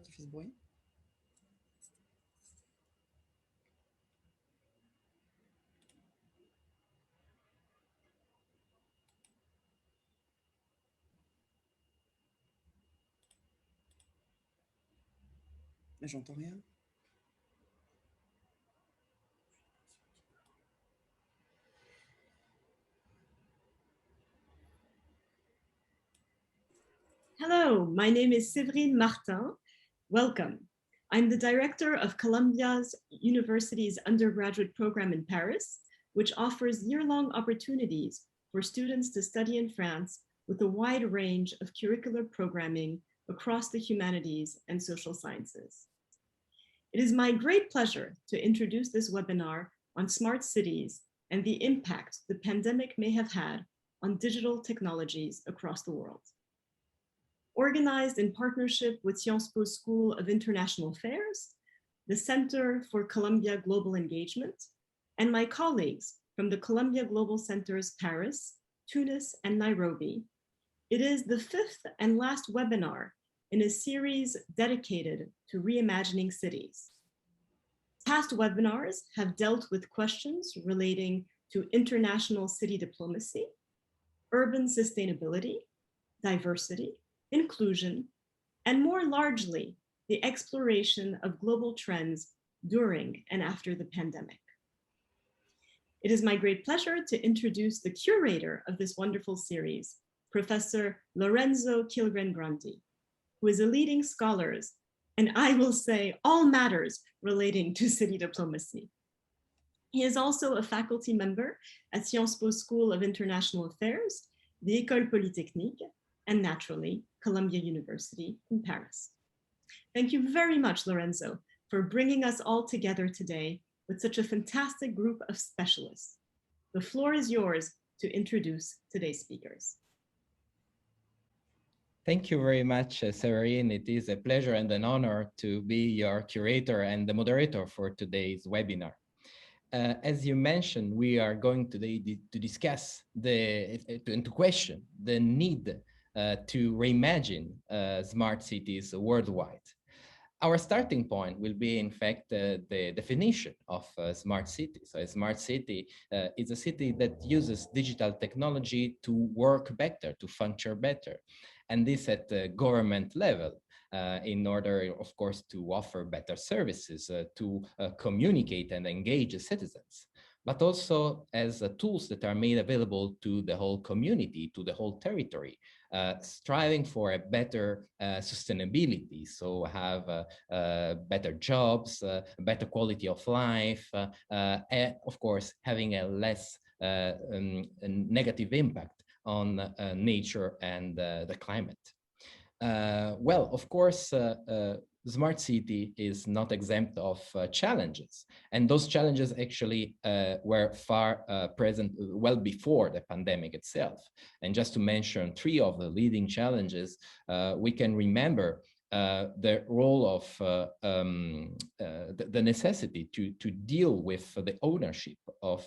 qui fait ce bruit. Mais j'entends rien. Hello, my name is Séverine Martin. Welcome. I'm the director of Columbia University's undergraduate program in Paris, which offers year-long opportunities for students to study in France with a wide range of curricular programming across the humanities and social sciences. It is my great pleasure to introduce this webinar on smart cities and the impact the pandemic may have had on digital technologies across the world. Organized in partnership with Sciences Po School of International Affairs, the Center for Columbia Global Engagement, and my colleagues from the Columbia Global Centers Paris, Tunis, and Nairobi, it is the fifth and last webinar in a series dedicated to reimagining cities. Past webinars have dealt with questions relating to international city diplomacy, urban sustainability, diversity, inclusion, and more largely, the exploration of global trends during and after the pandemic. It is my great pleasure to introduce the curator of this wonderful series, Professor Lorenzo Kihlgren Grandi, who is a leading scholar, and I will say all matters relating to city diplomacy. He is also a faculty member at Sciences Po School of International Affairs, the École Polytechnique, and naturally, Columbia University in Paris. Thank you very much, Lorenzo, for bringing us all together today with such a fantastic group of specialists. The floor is yours to introduce today's speakers. Thank you very much, Séverine. It is a pleasure and an honor to be your curator and the moderator for today's webinar. As you mentioned, we are going today to discuss and to question the need to reimagine smart cities worldwide. Our starting point will be, in fact, the definition of a smart city. So a smart city is a city that uses digital technology to work better, to function better. And this at the government level, in order, of course, to offer better services, to communicate and engage citizens, but also as tools that are made available to the whole community, to the whole territory, striving for a better sustainability, so have better jobs, better quality of life, and of course, having a less negative impact on nature and the climate. Well, of course, smart city is not exempt of challenges, and those challenges actually were far present well before the pandemic itself. And just to mention three of the leading challenges, we can remember the role of the necessity to deal with the ownership of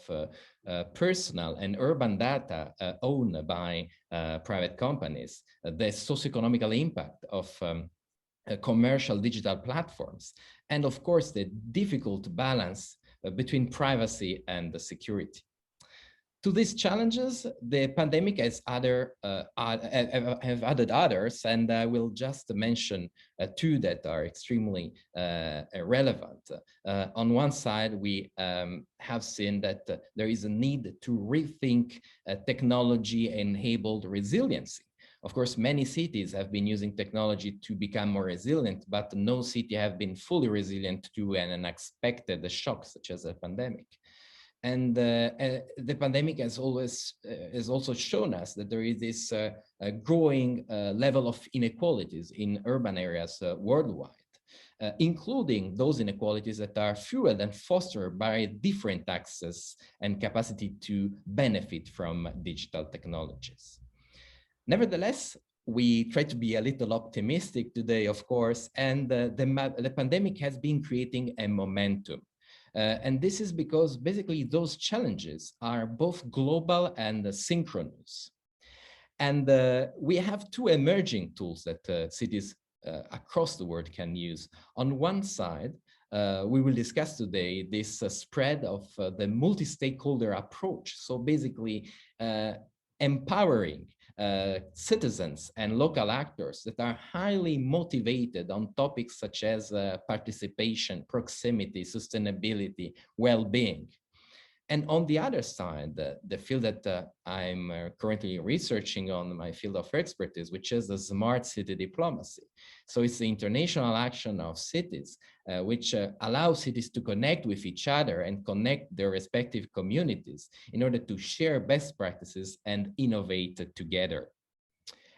personal and urban data owned by private companies, the socioeconomic impact of commercial digital platforms, and of course the difficult balance between privacy and the security. To these challenges, the pandemic has have added others, and I will just mention two that are extremely relevant. On one side, we have seen that there is a need to rethink technology-enabled resiliency. Of course, many cities have been using technology to become more resilient, but no city have been fully resilient to an unexpected shock such as a pandemic. And the pandemic has also shown us that there is this growing level of inequalities in urban areas worldwide, including those inequalities that are fueled and fostered by different access and capacity to benefit from digital technologies. Nevertheless, we try to be a little optimistic today, of course, and the pandemic has been creating a momentum. And this is because basically those challenges are both global and synchronous. And we have two emerging tools that cities across the world can use. On one side, we will discuss today this spread of the multi-stakeholder approach. So basically empowering citizens and local actors that are highly motivated on topics such as participation, proximity, sustainability, well-being. And on the other side, the field that I'm currently researching on, my field of expertise, which is the smart city diplomacy. So it's the international action of cities, which allow cities to connect with each other and connect their respective communities in order to share best practices and innovate together.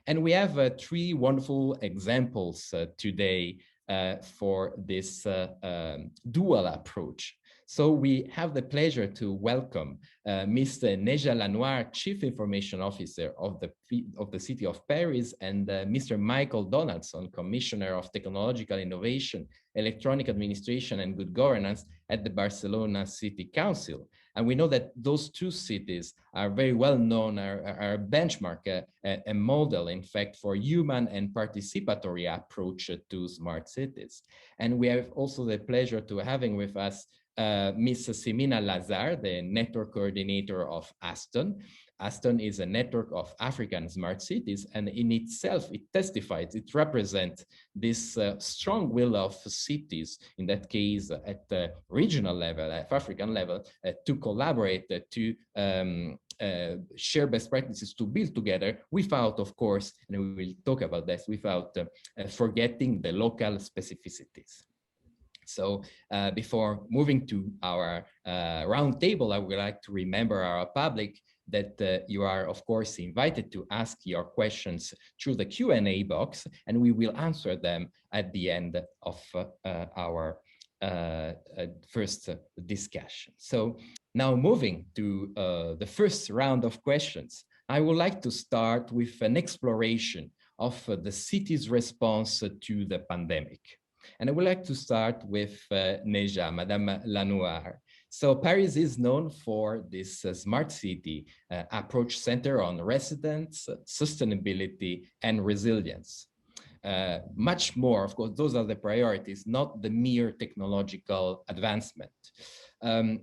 And we have three wonderful examples today for this dual approach. So we have the pleasure to welcome Mr. Nejia Lanouar, Chief Information Officer of the City of Paris, and Mr. Michael Donaldson, Commissioner of Technological Innovation, Electronic Administration and Good Governance at the Barcelona City Council. And we know that those two cities are very well known, are a benchmark, a model, in fact, for human and participatory approach to smart cities. And we have also the pleasure to having with us Ms. Simina Lazar, the network coordinator of ASToN. ASToN is a network of African smart cities, and in itself, it testifies, it represents this strong will of cities, in that case, at the regional level, at African level, to collaborate, to share best practices, to build together without, of course, and we will talk about this, without forgetting the local specificities. So before moving to our roundtable, I would like to remember our public that you are, of course, invited to ask your questions through the Q&A box, and we will answer them at the end of our first discussion. So now moving to the first round of questions, I would like to start with an exploration of the city's response to the pandemic. And I would like to start with Nejia, Madame Lanouar. So Paris is known for this smart city approach center on residents, sustainability, and resilience. Much more, of course, those are the priorities, not the mere technological advancement.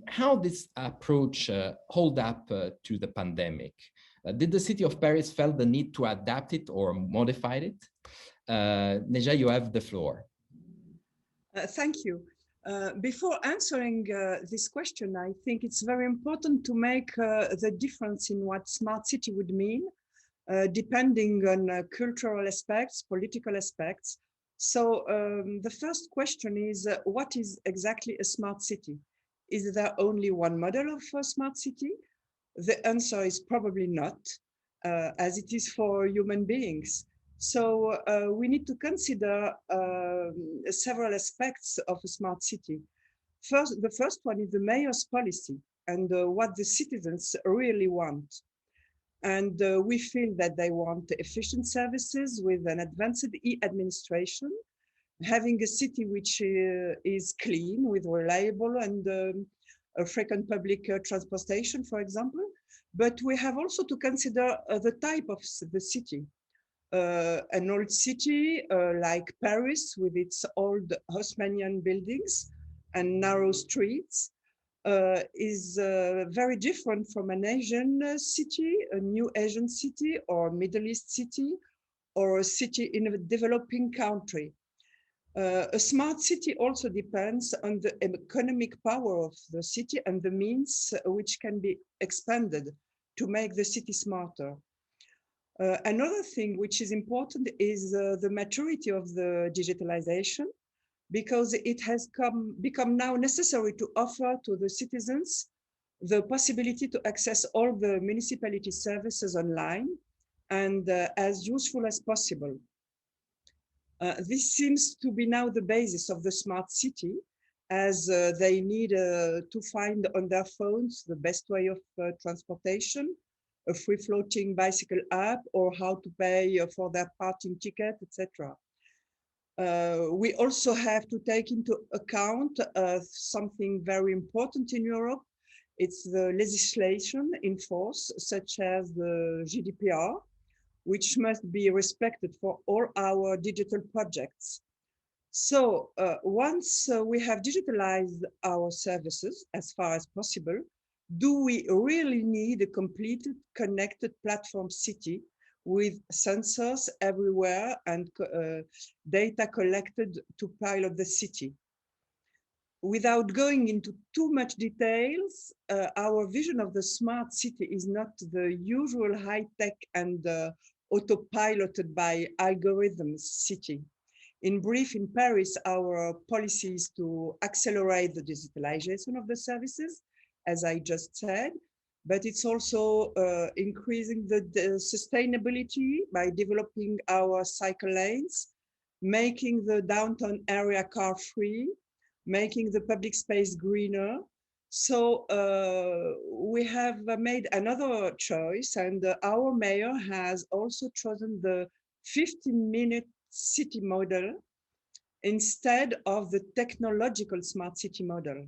How this approach hold up to the pandemic? Did the city of Paris felt the need to adapt it or modify it? Nejia, you have the floor. Thank you. Before answering this question, I think it's very important to make the difference in what smart city would mean, depending on cultural aspects, political aspects. So the first question is, what is exactly a smart city? Is there only one model of a smart city? The answer is probably not, as it is for human beings. So we need to consider several aspects of a smart city. The first one is the mayor's policy and what the citizens really want. And we feel that they want efficient services with an advanced e-administration, having a city which is clean, with reliable and frequent public transportation, for example. But we have also to consider the type of the city. An old city like Paris with its old Haussmannian buildings and narrow streets is very different from an Asian city, a new Asian city or Middle East city, or a city in a developing country. A smart city also depends on the economic power of the city and the means which can be expanded to make the city smarter. Another thing which is important is the maturity of the digitalization, because it has become now necessary to offer to the citizens the possibility to access all the municipality services online and as useful as possible. This seems to be now the basis of the smart city, as they need to find on their phones the best way of transportation, a free-floating bicycle app, or how to pay for their parking ticket, etc. We also have to take into account something very important in Europe. It's the legislation in force, such as the GDPR, which must be respected for all our digital projects. So once we have digitalized our services as far as possible, do we really need a completed connected platform city with sensors everywhere and data collected to pilot the city? Without going into too much details, our vision of the smart city is not the usual high-tech and autopiloted by algorithms city. In brief, in Paris, our policy is to accelerate the digitalization of the services, as I just said, but it's also increasing the sustainability by developing our cycle lanes, making the downtown area car-free, making the public space greener. So we have made another choice, and our mayor has also chosen the 15-minute city model instead of the technological smart city model.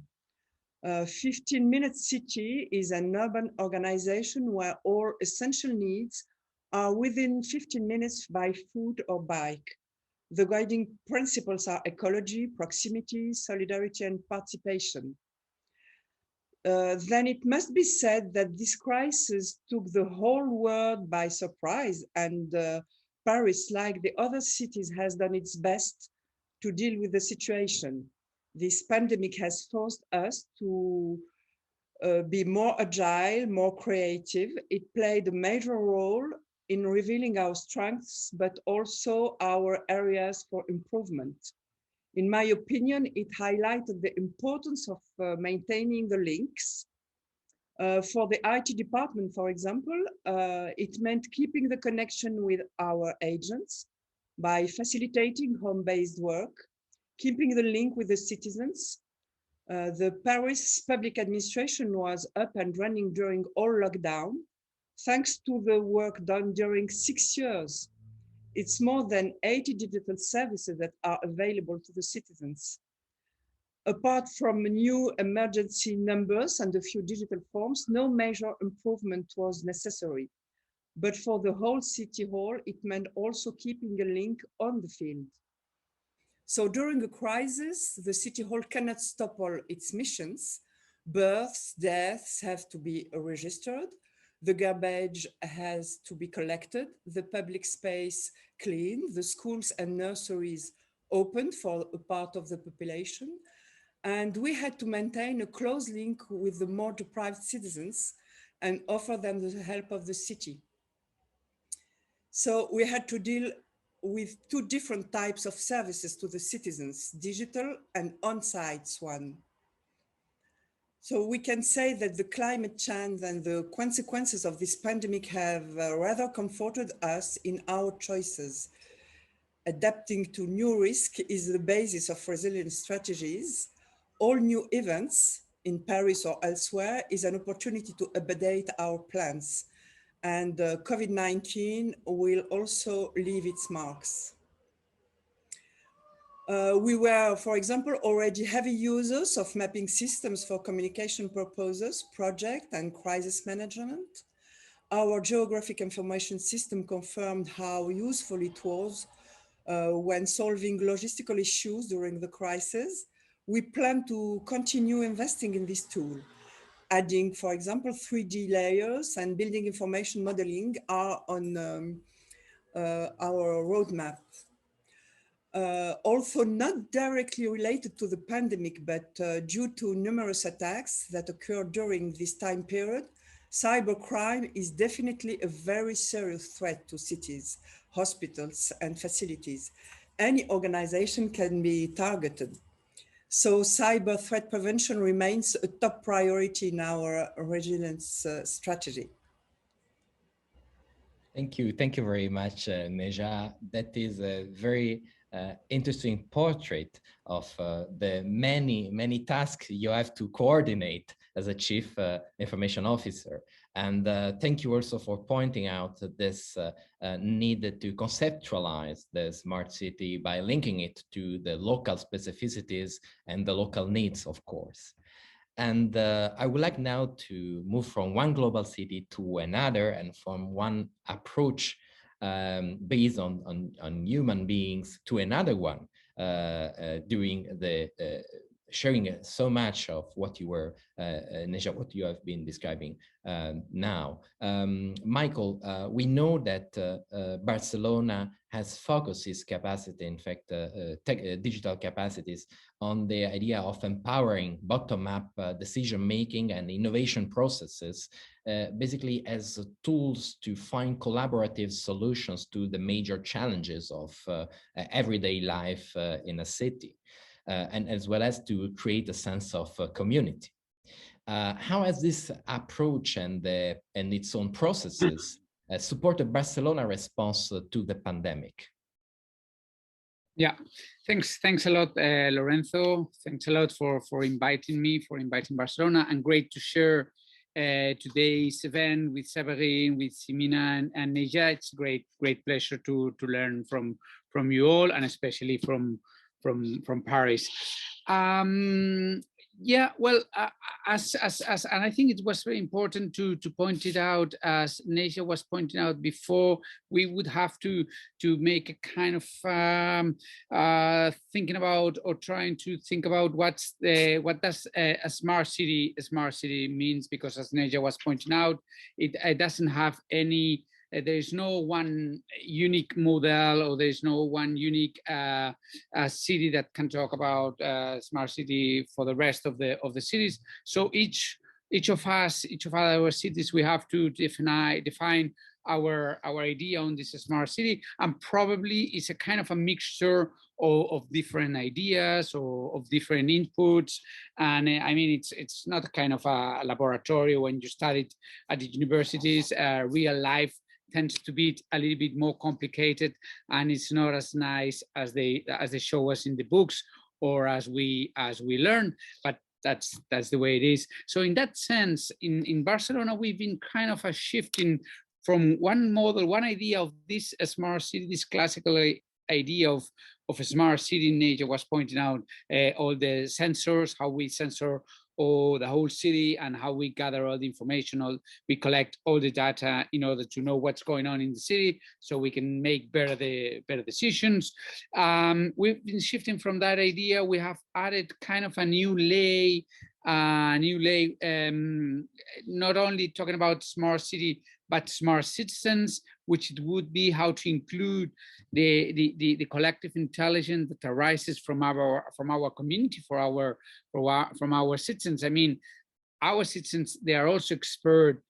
15-minute city is an urban organization where all essential needs are within 15 minutes by foot or bike. The guiding principles are ecology, proximity, solidarity, and participation. Then it must be said that this crisis took the whole world by surprise, and Paris, like the other cities, has done its best to deal with the situation. This pandemic has forced us to be more agile, more creative. It played a major role in revealing our strengths, but also our areas for improvement. In my opinion, it highlighted the importance of maintaining the links. For the IT department, for example, it meant keeping the connection with our agents by facilitating home-based work, keeping the link with the citizens. The Paris public administration was up and running during all lockdown, thanks to the work done during 6 years. It's more than 80 digital services that are available to the citizens. Apart from new emergency numbers and a few digital forms, no major improvement was necessary. But for the whole city hall, it meant also keeping a link on the field. So during a crisis, the city hall cannot stop all its missions. Births, deaths have to be registered. The garbage has to be collected, the public space cleaned, the schools and nurseries opened for a part of the population. And we had to maintain a close link with the more deprived citizens and offer them the help of the city. So we had to deal with two different types of services to the citizens, digital and on-site one. So we can say that the climate change and the consequences of this pandemic have rather comforted us in our choices. Adapting to new risk is the basis of resilient strategies. All new events in Paris or elsewhere is an opportunity to update our plans. And COVID-19 will also leave its marks. We were, for example, already heavy users of mapping systems for communication purposes, project and crisis management. Our geographic information system confirmed how useful it was when solving logistical issues during the crisis. We plan to continue investing in this tool. Adding, for example, 3D layers and building information modeling are on our roadmap. Also not directly related to the pandemic, but due to numerous attacks that occurred during this time period, cybercrime is definitely a very serious threat to cities, hospitals, and facilities. Any organization can be targeted. So cyber threat prevention remains a top priority in our resilience strategy. Thank you very much, Nejia. That is a very interesting portrait of the many tasks you have to coordinate as a chief information officer. And thank you also for pointing out this need to conceptualize the smart city by linking it to the local specificities and the local needs, of course. And I would like now to move from one global city to another and from one approach based on human beings to another one during the sharing so much of what you were, Nejia, what you have been describing now. Michael, we know that Barcelona has focused its capacity, in fact, digital capacities, on the idea of empowering bottom-up decision-making and innovation processes, basically as tools to find collaborative solutions to the major challenges of everyday life in a city. And as well as to create a sense of community. How has this approach and its own processes supported Barcelona response to the pandemic? Yeah, thanks a lot, Lorenzo. Thanks a lot for inviting me, for inviting Barcelona, and great to share today's event with Severin, with Simina and Nejia. It's a great pleasure to learn from you all, and especially from Paris. Yeah, well, and I think it was very important to point it out, as Nejia was pointing out before. We would have to make a kind of thinking about, or trying to think about what does a smart city means, because as Nejia was pointing out, it doesn't have any. There is no one unique model, or there is no one unique city that can talk about smart city for the rest of the cities. So each of us, each of our cities, we have to define our idea on this smart city, and probably it's a kind of a mixture of different ideas or of different inputs. And I mean, it's not a kind of a laboratory when you study at the universities. Real life tends to be a little bit more complicated, and it's not as nice as they show us in the books or as we learn, but that's the way it is. So in that sense, in Barcelona, we've been kind of a shifting from one model, one idea of this smart city, this classical idea of a smart city. Nejia was pointing out all the sensors, how we sensor the whole city, and how we gather all the information, we collect all the data in order to know what's going on in the city, so we can make better decisions. We've been shifting from that idea. We have added kind of a new lay, not only talking about smart city, but smart citizens, which it would be how to include the collective intelligence that arises from our community, from our citizens. I mean, our citizens, they are also expert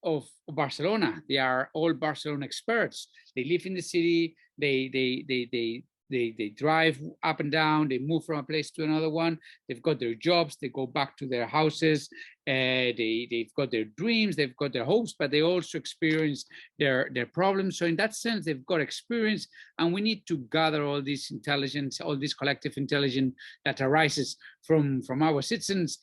of Barcelona. They are all Barcelona experts. They live in the city. They drive up and down, they move from a place to another one, they've got their jobs, they go back to their houses, they've got their dreams, they've got their hopes, but they also experience their problems. So in that sense, they've got experience, and we need to gather all this intelligence, all this collective intelligence that arises from our citizens.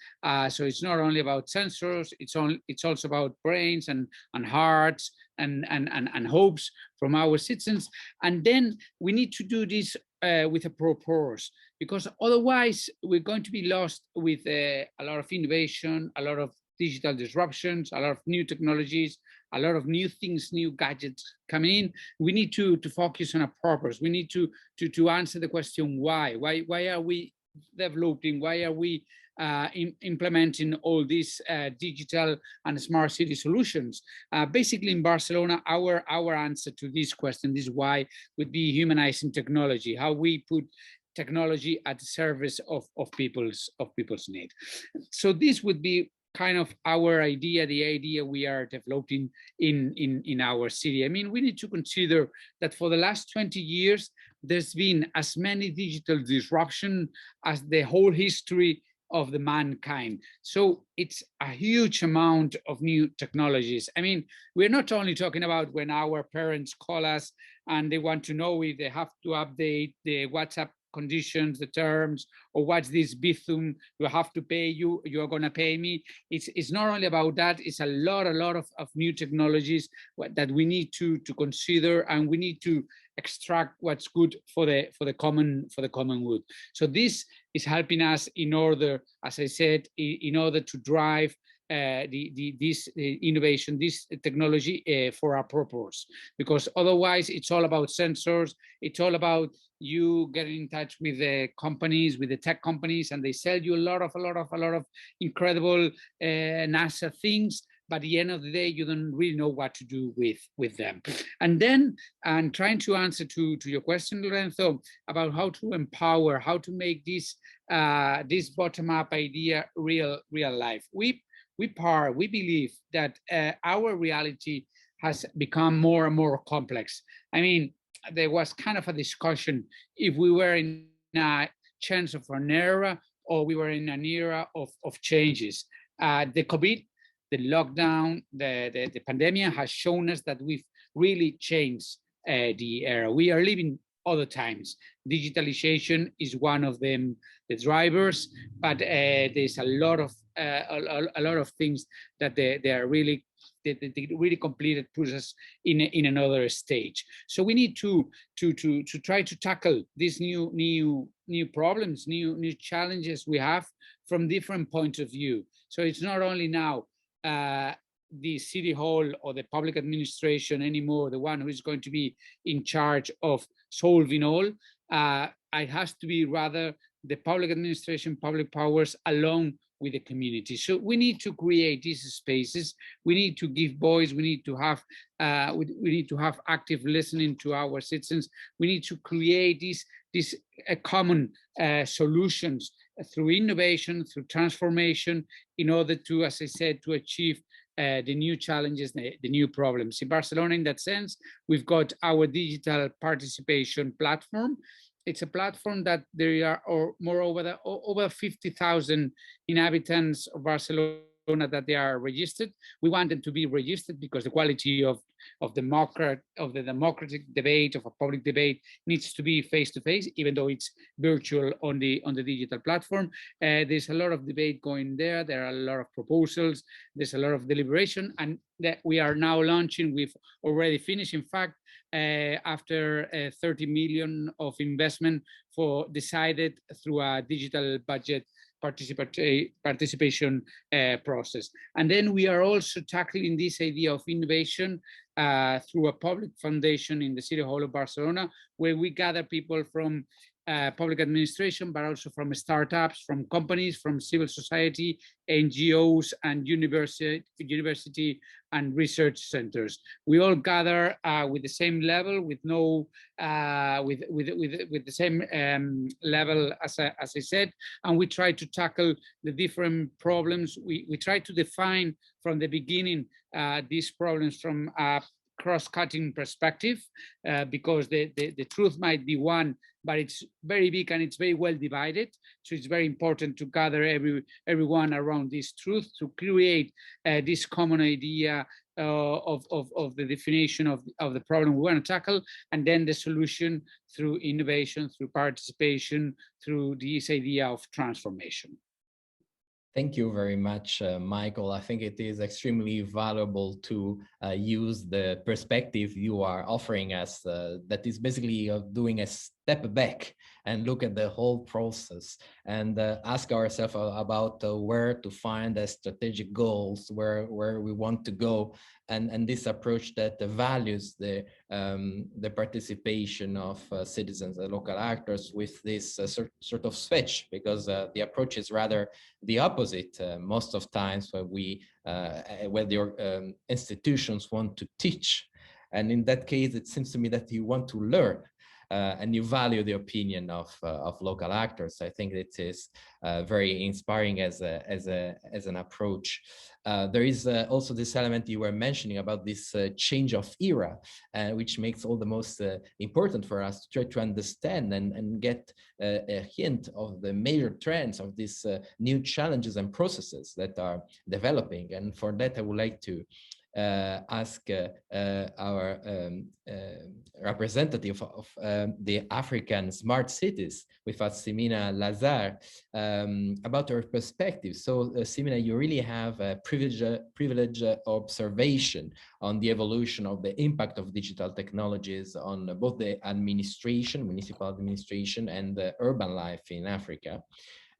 So it's not only about sensors, it's also about brains and hearts and hopes from our citizens. And then we need to do this with a purpose, because otherwise we're going to be lost with a lot of innovation, a lot of digital disruptions, a lot of new technologies, a lot of new things, new gadgets coming in. We need to focus on a purpose. We need to answer the question why. Why are we developing? Why are we implementing all these digital and smart city solutions? Basically, in Barcelona, our answer to this question, this why, would be humanizing technology. How we put technology at the service of people's need. So this would be kind of our idea, the idea we are developing in our city. I mean, we need to consider that for the last 20 years, there's been as many digital disruption as the whole history of the mankind. So it's a huge amount of new technologies. I mean, we're not only talking about when our parents call us and they want to know if they have to update the WhatsApp conditions, the terms, or what's this Bizum, you have to pay you're gonna pay me. It's not only about that, it's a lot of new technologies that we need to consider, and we need to extract what's good for the common good. So this is helping us in order, as I said, in order to drive this innovation, this technology for our purpose, because otherwise it's all about sensors. It's all about you getting in touch with the companies, with the tech companies, and they sell you a lot of incredible NASA things. But at the end of the day, you don't really know what to do with them. And then I'm trying to answer to your question, Lorenzo, about how to empower, how to make this this bottom-up idea real life. We believe that our reality has become more and more complex. I mean, there was kind of a discussion if we were in a chance of an era or we were in an era of changes. The COVID, the lockdown, the pandemic has shown us that we've really changed the era. We are living other times. Digitalization is one of them, the drivers, but there's a lot of things that they really completed, puts us in another stage. So we need to try to tackle these new problems, new challenges we have from different points of view. So it's not only now the city hall or the public administration anymore, the one who is going to be in charge of solving all. It has to be rather the public administration, public powers, along with the community. So we need to create these spaces. We need to give voice. We need to have active listening to our citizens. We need to create these common solutions through innovation, through transformation, in order to, as I said, to achieve the new challenges, the new problems. In Barcelona, in that sense, we've got our digital participation platform. It's a platform that there are over 50,000 inhabitants of Barcelona that they are registered. We want them to be registered because the quality of the democratic debate, of a public debate, needs to be face-to-face, even though it's virtual on the digital platform. There's a lot of debate going there. There are a lot of proposals. There's a lot of deliberation, and that we are now launching. We've already finished, in fact, after 30 million of investment decided through a digital budget participation process. And then we are also tackling this idea of innovation through a public foundation in the City Hall of Barcelona, where we gather people from public administration, but also from startups, from companies, from civil society, NGOs, and university and research centers. We all gather with the same level, with no with the same level as I said, and we try to tackle the different problems. We try to define from the beginning these problems from a cross-cutting perspective, because the truth might be one, but it's very big and it's very well divided. So it's very important to gather everyone around this truth to create this common idea of the definition of the problem we want to tackle, and then the solution through innovation, through participation, through this idea of transformation. Thank you very much, Michael. I think it is extremely valuable to use the perspective you are offering us, that is basically doing a step back and look at the whole process and ask ourselves about where to find the strategic goals, where we want to go, and this approach that values the participation of citizens and local actors with this sort of switch, because the approach is rather the opposite most of times when the institutions want to teach, and in that case it seems to me that you want to learn. And you value the opinion of local actors. I think it is very inspiring as an approach. There is also this element you were mentioning about this change of era, which makes all the most important for us to try to understand and get a hint of the major trends of these new challenges and processes that are developing. And for that, I would like to ask our representative of the African smart cities with us, Simina Lazar, about her perspective. So Simina, you really have a privileged observation on the evolution of the impact of digital technologies on both the administration, municipal administration, and the urban life in Africa.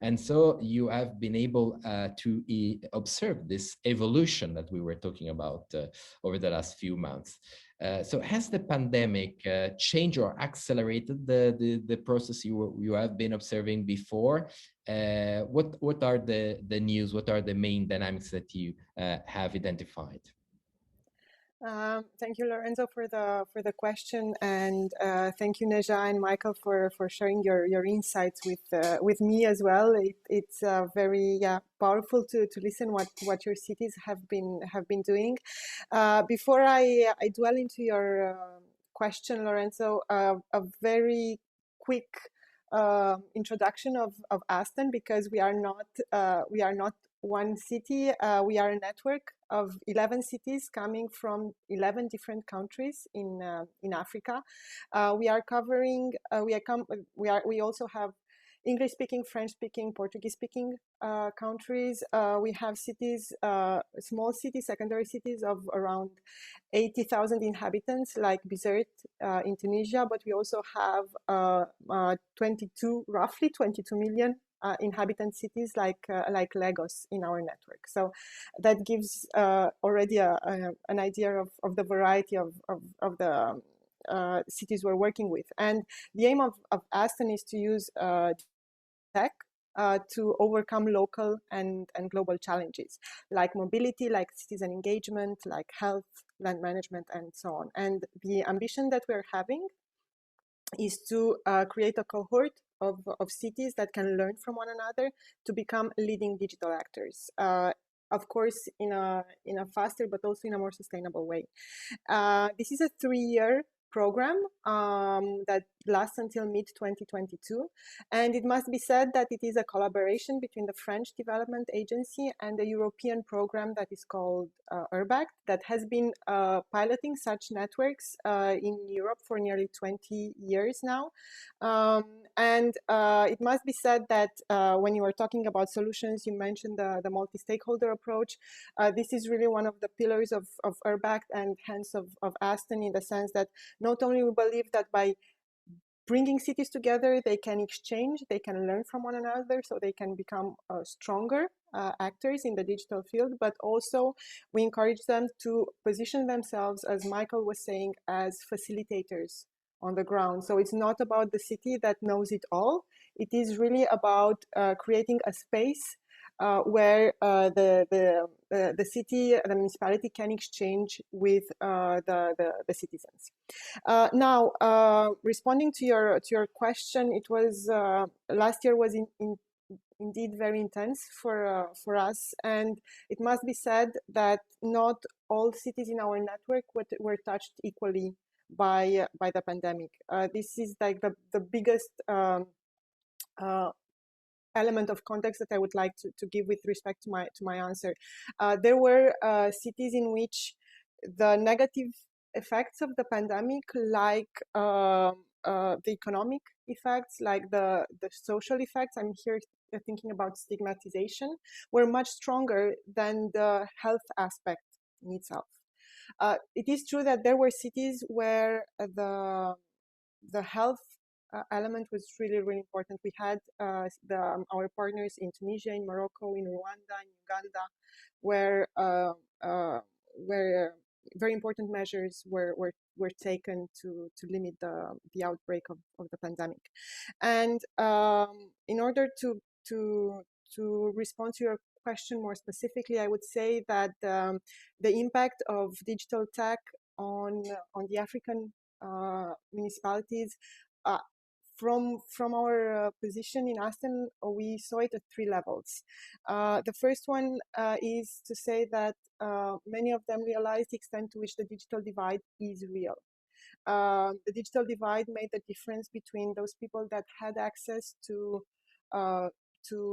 And so you have been able to observe this evolution that we were talking about over the last few months. So has the pandemic changed or accelerated the process you have been observing before? What are the news? What are the main dynamics that you have identified? Thank you, Lorenzo, for the question, and thank you, Nejia and Michael, for sharing your insights with me as well. It's very powerful to listen what your cities have been doing. Before I dwell into your question, Lorenzo, a very quick introduction of ASToN, because we are not one city. We are a network of 11 cities coming from 11 different countries in Africa. We are covering. We also have English-speaking, French-speaking, Portuguese-speaking countries. We have cities, small cities, secondary cities of around 80,000 inhabitants, like Bizerte in Tunisia, but we also have roughly 22 million inhabitant cities like Lagos in our network. So that gives already an idea of the variety of the cities we're working with. And the aim of ASToN is to use tech to overcome local and global challenges like mobility, like citizen engagement, like health, land management, and so on. And the ambition that we're having is to create a cohort of cities that can learn from one another to become leading digital actors. Of course, in a faster but also in a more sustainable way. This is a 3-year program that lasts until mid-2022. And it must be said that it is a collaboration between the French Development Agency and the European program that is called URBACT, that has been piloting such networks in Europe for nearly 20 years now. And it must be said that when you were talking about solutions, you mentioned the multi-stakeholder approach. This is really one of the pillars of URBACT and hence of ASToN, in the sense that not only we believe that by bringing cities together, they can exchange, they can learn from one another, so they can become stronger actors in the digital field, but also we encourage them to position themselves, as Michael was saying, as facilitators on the ground. So it's not about the city that knows it all. It is really about creating a space where the city, the municipality can exchange with the citizens. Now, responding to your question, it was last year was indeed very intense for us, and it must be said that not all cities in our network were touched equally by the pandemic. This is like the biggest element of context that I would like to give with respect to my answer. There were cities in which the negative effects of the pandemic, like the economic effects, like the social effects, I'm here thinking about stigmatization, were much stronger than the health aspect in itself. It is true that there were cities where the health element was really, really important. We had our partners in Tunisia, in Morocco, in Rwanda, in Uganda, where very important measures were taken to limit the outbreak of the pandemic. And in order to respond to your question more specifically, I would say that the impact of digital tech on the African municipalities, from our position in ASToN, we saw it at 3 levels. The first one is to say that many of them realized the extent to which the digital divide is real. The digital divide made the difference between those people that had access to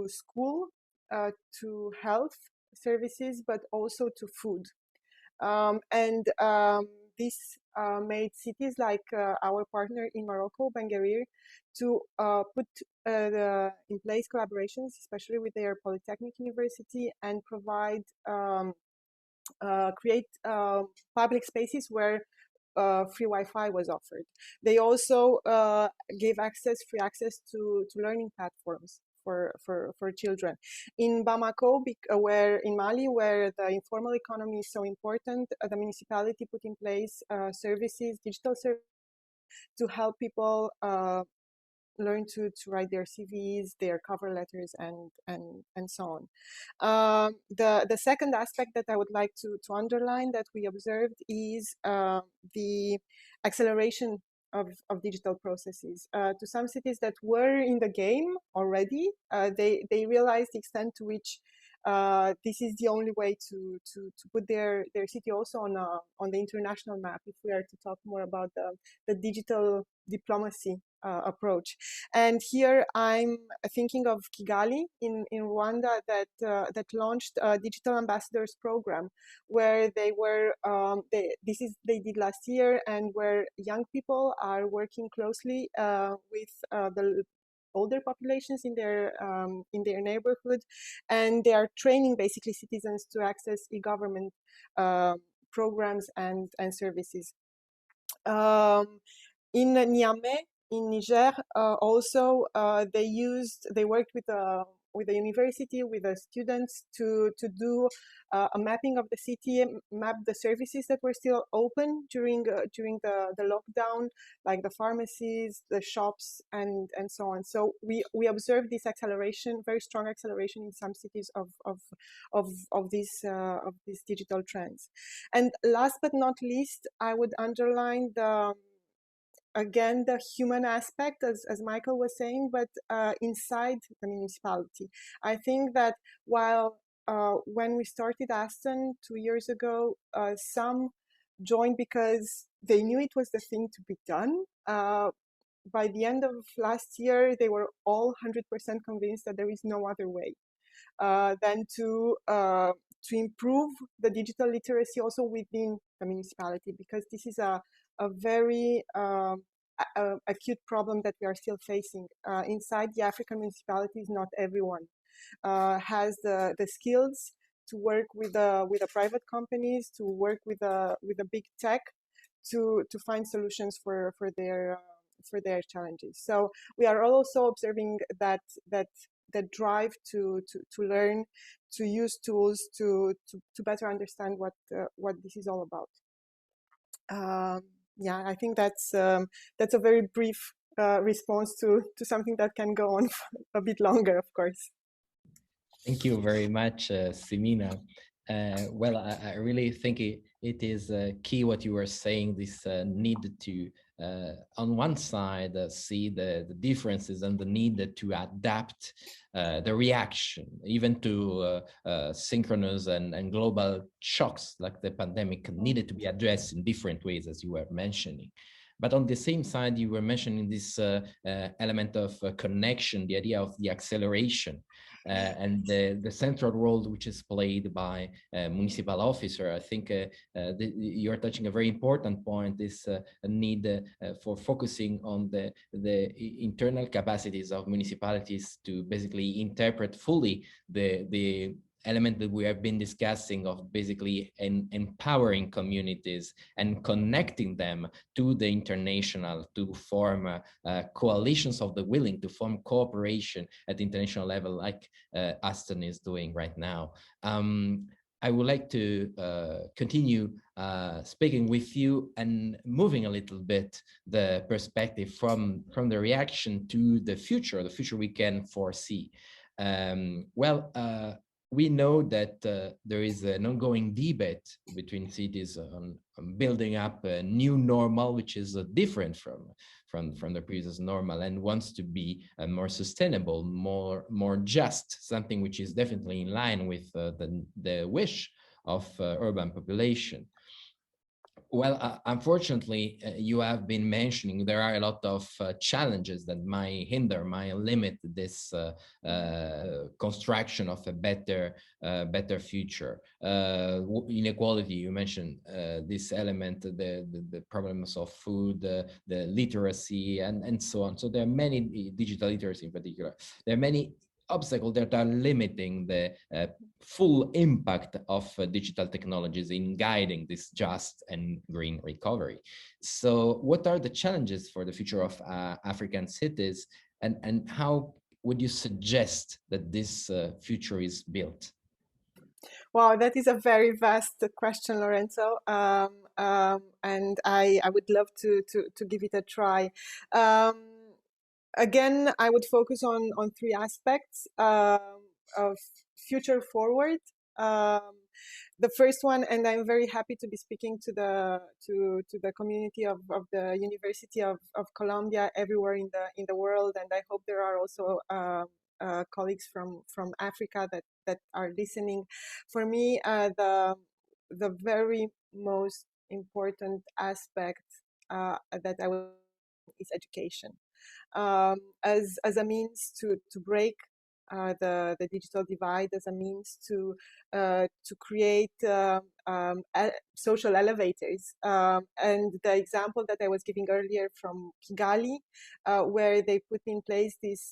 school, to health services, but also to food. This made cities like our partner in Morocco, Benguerir, to put in place collaborations, especially with their polytechnic university, and provide, create public spaces where free Wi-Fi was offered. They also gave free access to learning platforms for children. In Bamako, where in Mali, where the informal economy is so important, the municipality put in place services, digital services, to help people learn to write their CVs, their cover letters, and so on. The second aspect that I would like to underline that we observed is the acceleration of digital processes. To some cities that were in the game already, they realized the extent to which this is the only way to put their city also on the international map, if we are to talk more about the digital diplomacy approach. And here I'm thinking of Kigali in Rwanda that launched a digital ambassadors program, where they were they did last year, and where young people are working closely with the older populations in their neighborhood, and they are training basically citizens to access e-government programs and services. In Niamey, in Niger, also they worked with the university, with the students to do a mapping of the city, map the services that were still open during the lockdown, like the pharmacies, the shops, and so on. So we observed this acceleration, very strong acceleration in some cities of these digital trends. And last but not least, I would underline again the human aspect, as Michael was saying, but inside the municipality. I think that while when we started ASToN 2 years ago, some joined because they knew it was the thing to be done. By the end of last year, they were all 100% convinced that there is no other way than to improve the digital literacy also within the municipality, because this is a very acute problem that we are still facing. Inside the African municipalities, not everyone has the skills to work with the private companies, to work with the big tech, to find solutions for their challenges. So we are also observing that drive to learn, to use tools, to better understand what this is all about. Yeah, I think that's a very brief response to something that can go on a bit longer, of course. Thank you very much, Simina. Well, I really think it is key what you were saying, this need to, on one side, see the differences and the need to adapt the reaction, even to synchronous and global shocks like the pandemic needed to be addressed in different ways, as you were mentioning. But on the same side, you were mentioning this element of connection, the idea of the acceleration. And the central role which is played by municipal officer. I think you're touching a very important point, this need for focusing on the internal capacities of municipalities to basically interpret fully the element that we have been discussing of basically empowering communities and connecting them to the international, to form coalitions of the willing, to form cooperation at the international level, like ASToN is doing right now. I would like to continue speaking with you and moving a little bit the perspective from the reaction to the future we can foresee. We know that there is an ongoing debate between cities on building up a new normal, which is different from the previous normal, and wants to be more sustainable, more just, something which is definitely in line with the wish of urban population. Well, unfortunately, you have been mentioning there are a lot of challenges that might limit this construction of a better future. Inequality, you mentioned this element, the problems of food, the literacy, and so on. So there are many, digital literacy in particular, there are many obstacles that are limiting the full impact of digital technologies in guiding this just and green recovery. So what are the challenges for the future of African cities, and how would you suggest that this future is built? Wow, that is a very vast question, Lorenzo, and I would love to give it a try. Again, I would focus on three aspects of future forward. The first one, and I'm very happy to be speaking to the community of the University of Colombia everywhere in the world, and I hope there are also colleagues from Africa that are listening. For me, the very most important aspect that I would is education, as a means to break the digital divide, as a means to create social elevators. And the example that I was giving earlier from Kigali, where they put in place this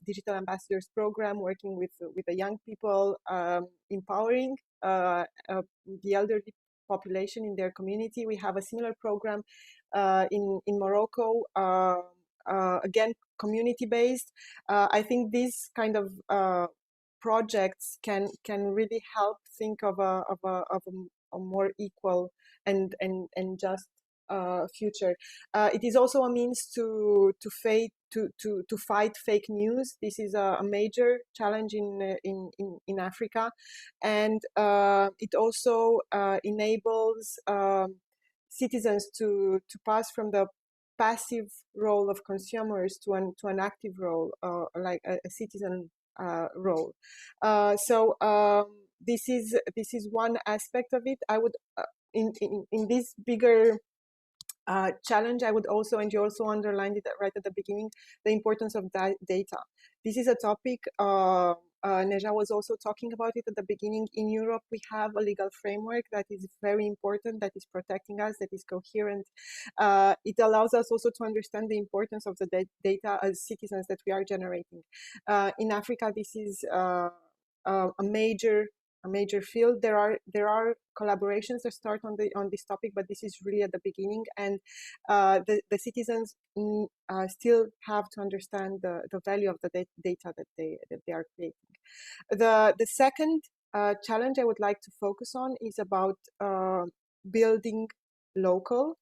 digital ambassadors program, working with the young people, empowering the elderly population in their community. We have a similar program in Morocco. Again, community-based. I think these kind of projects can really help think of a more equal and just future. It is also a means to fight fake news. This is a major challenge in Africa, and it also enables citizens to pass from the passive role of consumers to an active role, like a citizen role. So this is one aspect of it. I would in this bigger challenge, I would also, and you also underlined it right at the beginning, the importance of data. This is a topic Nejia was also talking about it at the beginning. In Europe, we have a legal framework that is very important, that is protecting us, that is coherent. It allows us also to understand the importance of the data as citizens that we are generating. In Africa, this is a major field. There are collaborations that start on this topic, but this is really at the beginning, and the citizens still have to understand the value of the data that they are creating. The second challenge I would like to focus on is about building local,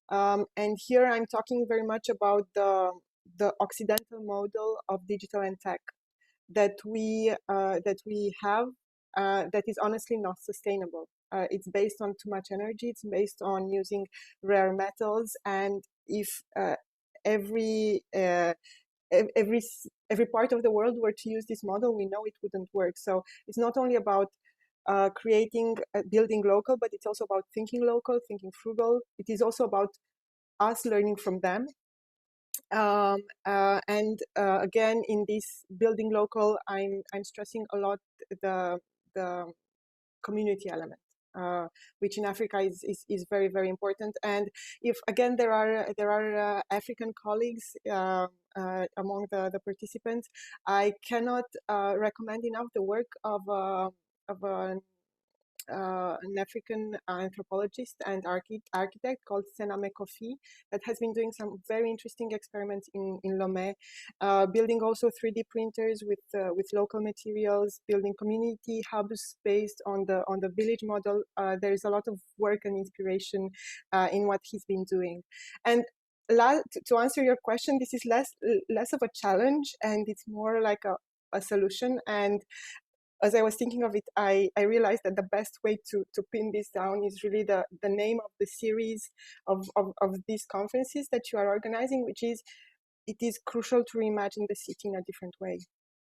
and here I'm talking very much about the Occidental model of digital and tech that we have. That is honestly not sustainable. It's based on too much energy. It's based on using rare metals, and if every part of the world were to use this model, we know it wouldn't work. So it's not only about building local, but it's also about thinking local, thinking frugal. It is also about us learning from them. And again, in this building local, I'm stressing a lot the community element, which in Africa is very, very important. And if again there are African colleagues among the participants, I cannot recommend enough the work of an African anthropologist and architect called Sename Kofi, that has been doing some very interesting experiments in Lomé, building also 3D printers with local materials, building community hubs based on the village model. There is a lot of work and inspiration in what he's been doing. And to answer your question, this is less of a challenge, and it's more like a solution. And as I was thinking of it, I realized that the best way to pin this down is really the name of the series of these conferences that you are organizing, which is, it is crucial to reimagine the city in a different way.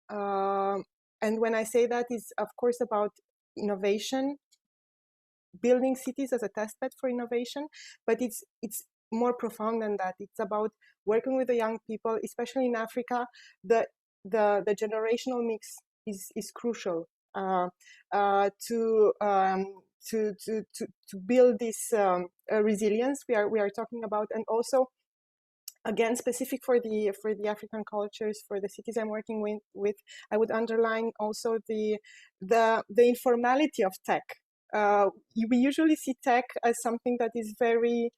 And when I say that, it's of course about innovation, building cities as a testbed for innovation, but it's more profound than that. It's about working with the young people, especially in Africa. The generational mix is crucial to build this resilience we are talking about, and also again specific for the African cultures, for the cities I'm working with. I would underline also the informality of tech. We usually see tech as something that is very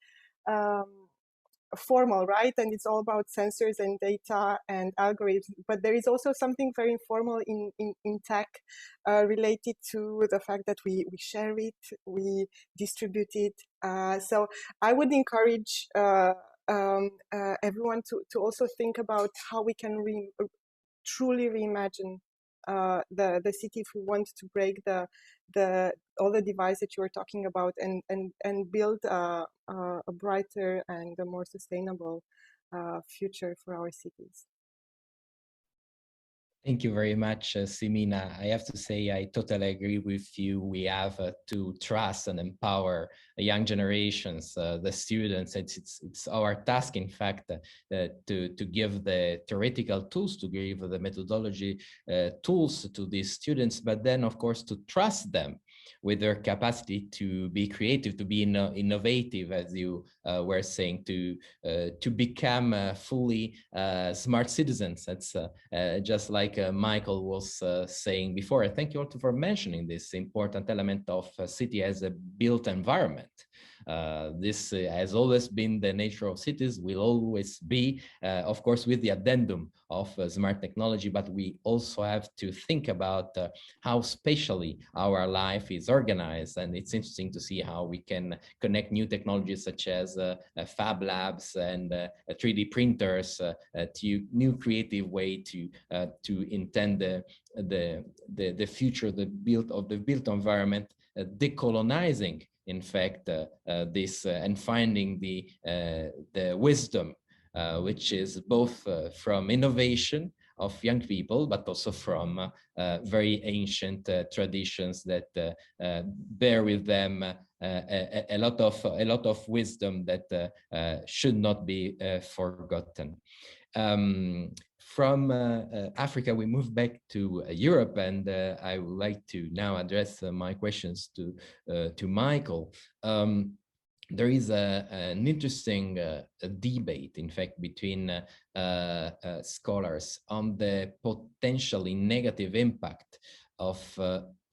formal, right? And it's all about sensors and data and algorithms. But there is also something very informal in tech related to the fact that we share it, we distribute it. So I would encourage everyone to also think about how we can truly reimagine the city if we want to break all the divides that you were talking about and build a brighter and a more sustainable future for our cities. Thank you very much, Simina. I have to say, I totally agree with you. We have to trust and empower young generations, the students. It's our task, in fact, to give the theoretical tools, to give the methodology tools to these students, but then, of course, to trust them with their capacity to be creative, to be innovative, as you were saying, to become fully smart citizens. That's just like Michael was saying before. Thank you also for mentioning this important element of a city as a built environment. This has always been the nature of cities, will always be, of course, with the addendum of smart technology, but we also have to think about how spatially our life is organized. And it's interesting to see how we can connect new technologies such as fab labs and 3D printers to new creative way to intend the future, the built environment, decolonizing, in fact, this and finding the wisdom, which is both from innovation of young people, but also from very ancient traditions that bear with them a lot of wisdom that should not be forgotten. From Africa, we move back to Europe, and I would like to now address my questions to Michael. There is an interesting debate, in fact, between scholars on the potentially negative impact of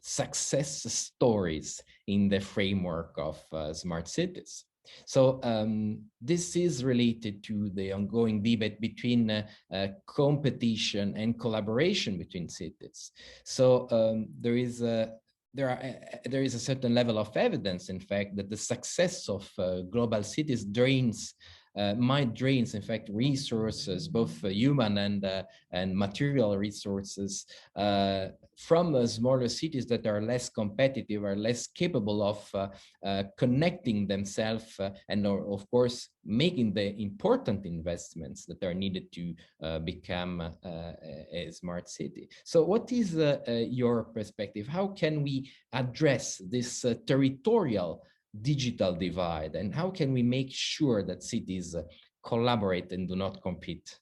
success stories in the framework of smart cities. So this is related to the ongoing debate between competition and collaboration between cities. So there is a certain level of evidence, in fact, that the success of global cities might drain, in fact, resources, both human and material resources, from smaller cities that are less competitive, are less capable of connecting themselves and, of course, making the important investments that are needed to become a smart city. So what is your perspective? How can we address this territorial digital divide, and how can we make sure that cities collaborate and do not compete?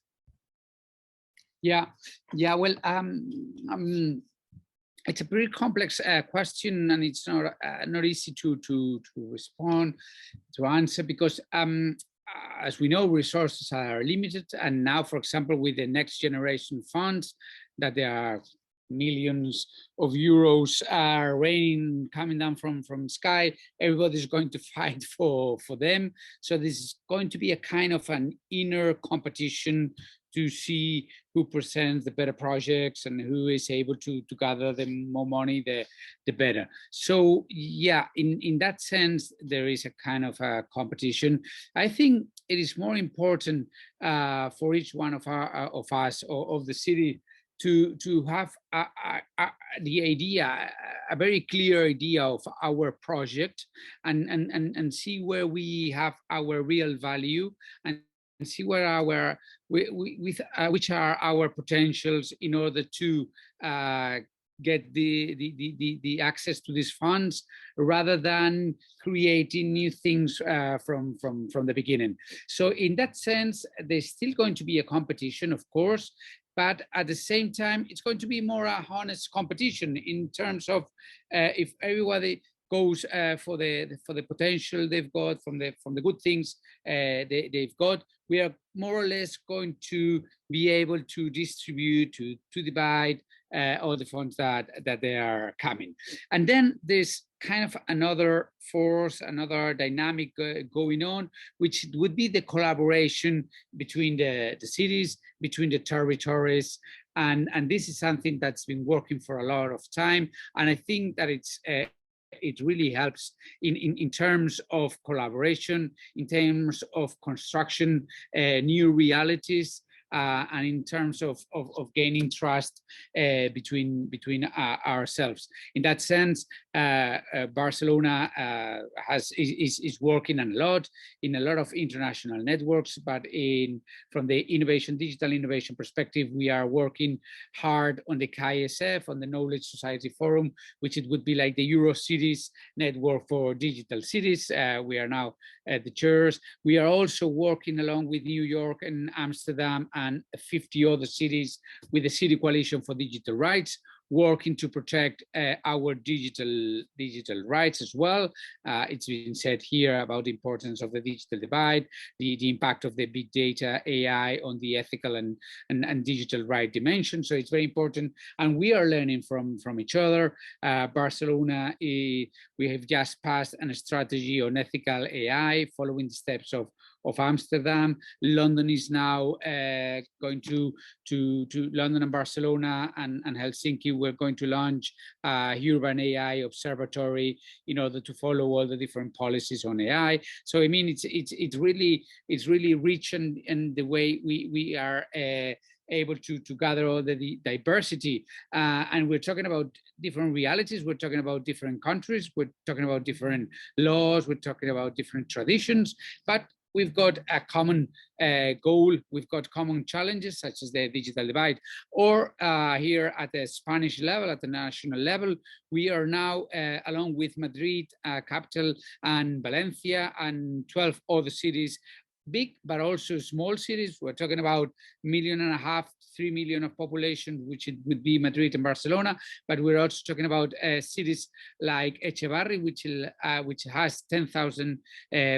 Yeah, well, it's a pretty complex question, and it's not easy to respond, to answer, because as we know, resources are limited, and now, for example, with the next generation funds, that there are millions of euros are raining, coming down from sky, everybody's going to fight for them. So this is going to be a kind of an inner competition to see who presents the better projects and who is able to gather the more money, the better. So yeah, in that sense, there is a kind of a competition. I think it is more important for each one of us or of the city to have the idea, a very clear idea of our project, and see where we have our real value, and see where which are our potentials in order to get the access to these funds, rather than creating new things from the beginning. So in that sense, there's still going to be a competition, of course, but at the same time, it's going to be more a honest competition in terms of if everybody goes for the potential they've got from the good things they've got, we are more or less going to be able to distribute, to divide all the funds that they are coming. And then there's kind of another force, another dynamic going on, which would be the collaboration between the cities, between the territories. And this is something that's been working for a lot of time. And I think that it really helps in terms of collaboration, in terms of construction, new realities, and in terms of gaining trust between ourselves. In that sense, Barcelona is working a lot in a lot of international networks, but from the digital innovation perspective, we are working hard on the KSF, on the Knowledge Society Forum, which it would be like the Eurocities network for digital cities. We are now the chairs. We are also working along with New York and Amsterdam and 50 other cities with the City Coalition for Digital Rights, working to protect our digital rights as well. It's been said here about the importance of the digital divide, the impact of the big data, AI on the ethical and digital right dimension. So it's very important, and we are learning from each other. Barcelona, we have just passed a strategy on ethical AI, following the steps of Amsterdam. London is now going to London and Barcelona and Helsinki. We're going to launch Urban AI Observatory in order to follow all the different policies on AI. So I mean, it's really rich in the way we are able to gather all the diversity. And we're talking about different realities. We're talking about different countries. We're talking about different laws. We're talking about different traditions. But we've got a common goal. We've got common challenges, such as the digital divide. Or here at the Spanish level, at the national level, we are now, along with Madrid, capital, and Valencia, and 12 other cities, big but also small cities. We're talking about 1.5 million, 3 million of population, which it would be Madrid and Barcelona. But we're also talking about cities like Echevarri, which has 10,000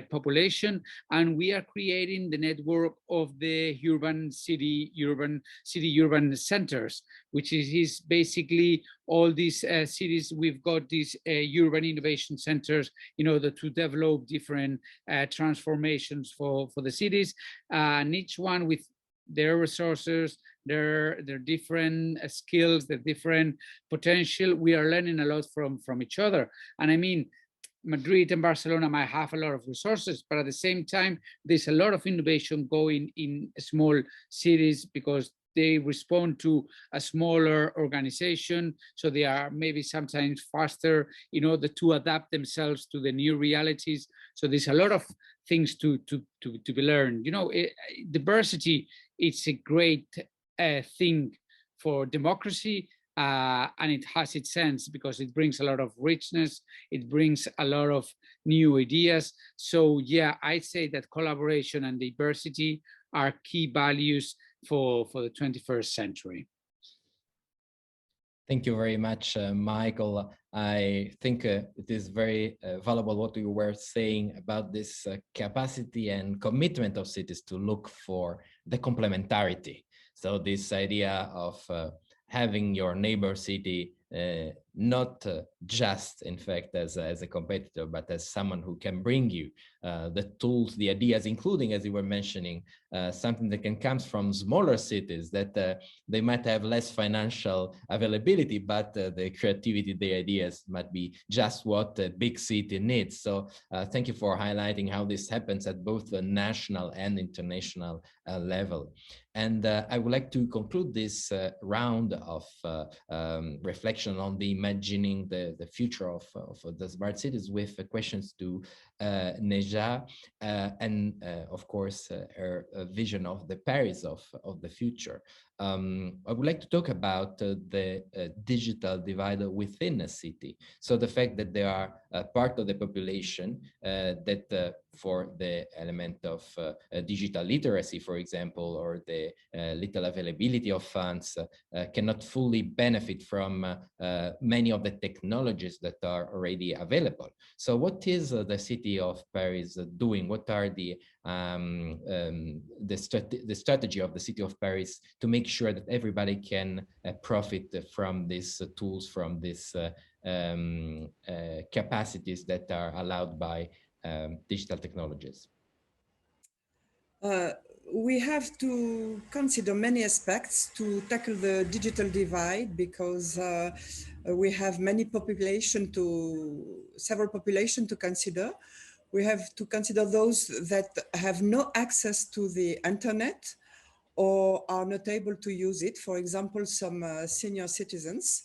population, and we are creating the network of the urban centers, which is basically all these cities. We've got these urban innovation centers in order to develop different transformations for the cities, and each one with their resources, their different skills, their different potential. We are learning a lot from each other. And I mean, Madrid and Barcelona might have a lot of resources, but at the same time, there's a lot of innovation going in small cities because they respond to a smaller organization, so they are maybe sometimes faster in order to adapt themselves to the new realities. So there's a lot of things to be learned. You know, diversity, it's a great thing for democracy, and it has its sense because it brings a lot of richness, it brings a lot of new ideas. So yeah, I'd say that collaboration and diversity are key values for the 21st century. Thank you very much, Michael. I think it is very valuable what you were saying about this capacity and commitment of cities to look for the complementarity. So this idea of having your neighbor city not just, in fact, as a competitor, but as someone who can bring you the tools, the ideas, including, as you were mentioning, something that can come from smaller cities that they might have less financial availability, but the creativity, the ideas might be just what a big city needs. So thank you for highlighting how this happens at both the national and international level. And I would like to conclude this round of reflection on the imagining the future of the smart cities with questions to Nejia and of course her vision of the Paris of the future. I would like to talk about the digital divide within a city. So the fact that there are part of the population that for the element of digital literacy, for example, or the little availability of funds cannot fully benefit from many of the technologies that are already available. So what is the city of Paris doing? What are the strategy of the city of Paris to make sure that everybody can profit from these tools, from these capacities that are allowed by digital technologies? We have to consider many aspects to tackle the digital divide, because we have several population to consider. We have to consider those that have no access to the internet or are not able to use it. For example, some senior citizens.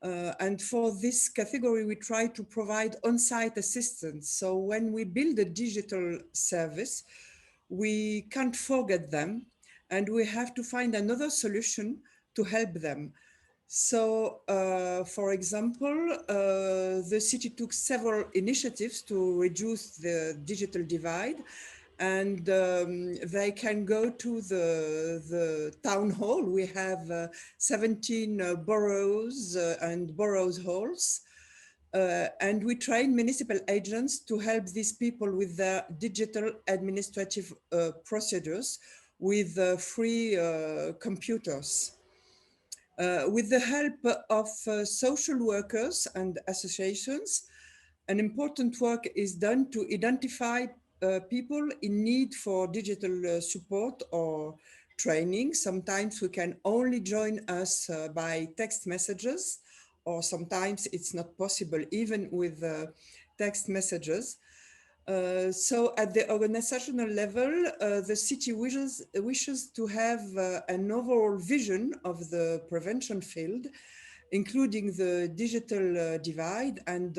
And for this category, we try to provide on-site assistance. So when we build a digital service, we can't forget them, and we have to find another solution to help them. So, for example, the city took several initiatives to reduce the digital divide, and they can go to the town hall. We have 17 boroughs and boroughs halls. And we train municipal agents to help these people with their digital administrative procedures with free computers. With the help of social workers and associations, an important work is done to identify people in need for digital support or training. Sometimes we can only join us by text messages, or sometimes it's not possible even with text messages. So at the organizational level, the city wishes to have an overall vision of the prevention field, including the digital divide. And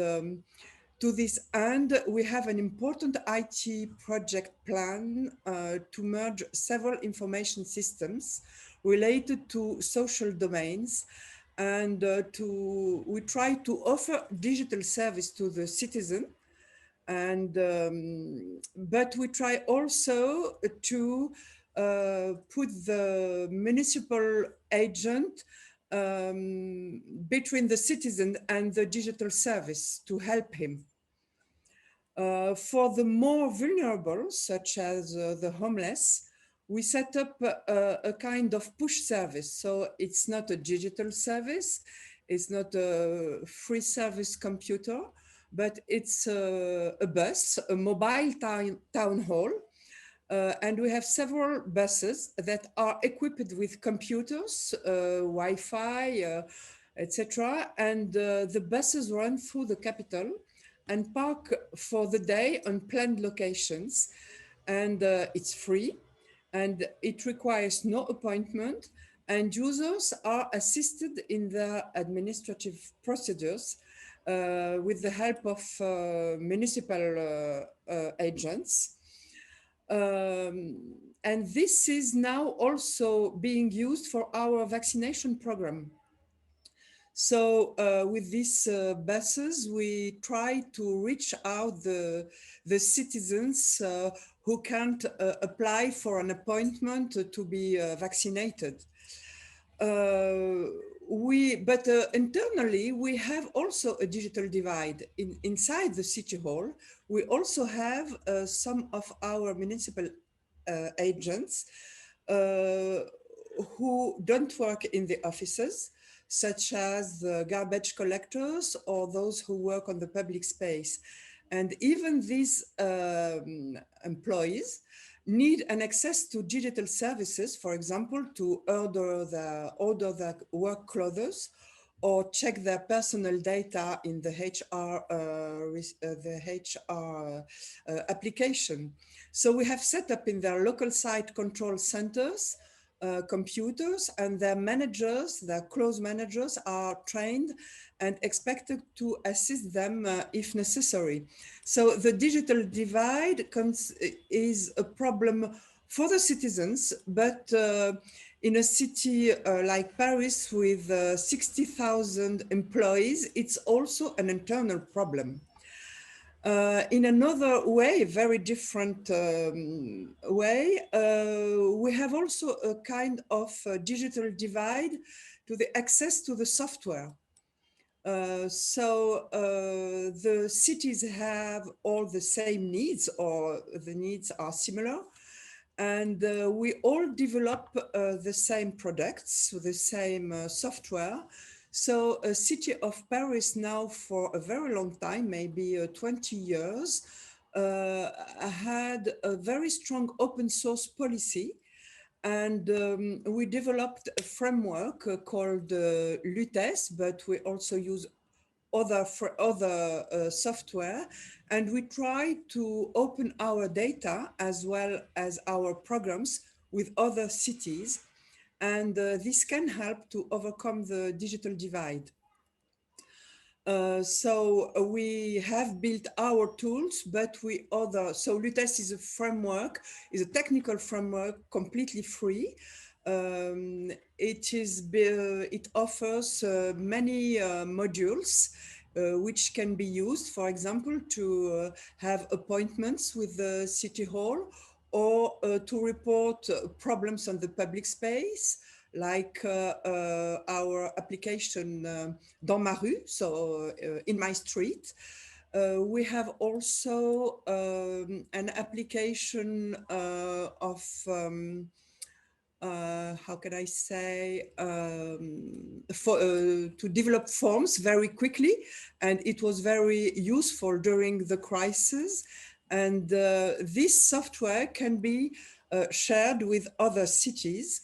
to this end, we have an important IT project plan to merge several information systems related to social domains. And we try to offer digital service to the citizen. And but we try also to put the municipal agent between the citizen and the digital service to help him. For the more vulnerable, such as the homeless, we set up a kind of push service. So it's not a digital service, it's not a free service computer, but it's a bus, a mobile town hall. And we have several buses that are equipped with computers, Wi-Fi, etc. And the buses run through the capital and park for the day on planned locations. And it's free, and it requires no appointment, and users are assisted in their administrative procedures with the help of municipal agents. And this is now also being used for our vaccination program. So with these buses, we try to reach out the citizens who can't apply for an appointment to be vaccinated. But internally, we have also a digital divide. Inside the city hall, we also have some of our municipal agents who don't work in the offices, such as the garbage collectors or those who work on the public space. And even these employees need an access to digital services, for example, to order their work clothes or check their personal data in the HR application. So we have set up in their local site control centers computers, and their managers, their close managers, are trained and expected to assist them if necessary. So the digital divide is a problem for the citizens, but in a city like Paris with 60,000 employees, it's also an internal problem. In another way, very different way, we have also a kind of digital divide to the access to the software. The cities have all the same needs, or the needs are similar, and we all develop the same products, the same software. So a city of Paris now for a very long time, maybe 20 years, had a very strong open source policy. And we developed a framework called Lutes, but we also use other software, and we try to open our data as well as our programs with other cities, and this can help to overcome the digital divide. So we have built our tools, but so Lutes is a framework, is a technical framework, completely free. It offers many modules which can be used, for example, to have appointments with the city hall, or to report problems on the public space, like our application Dans ma rue, so in my street. We have also an application of how can I say, to develop forms very quickly, and it was very useful during the crisis. And this software can be shared with other cities,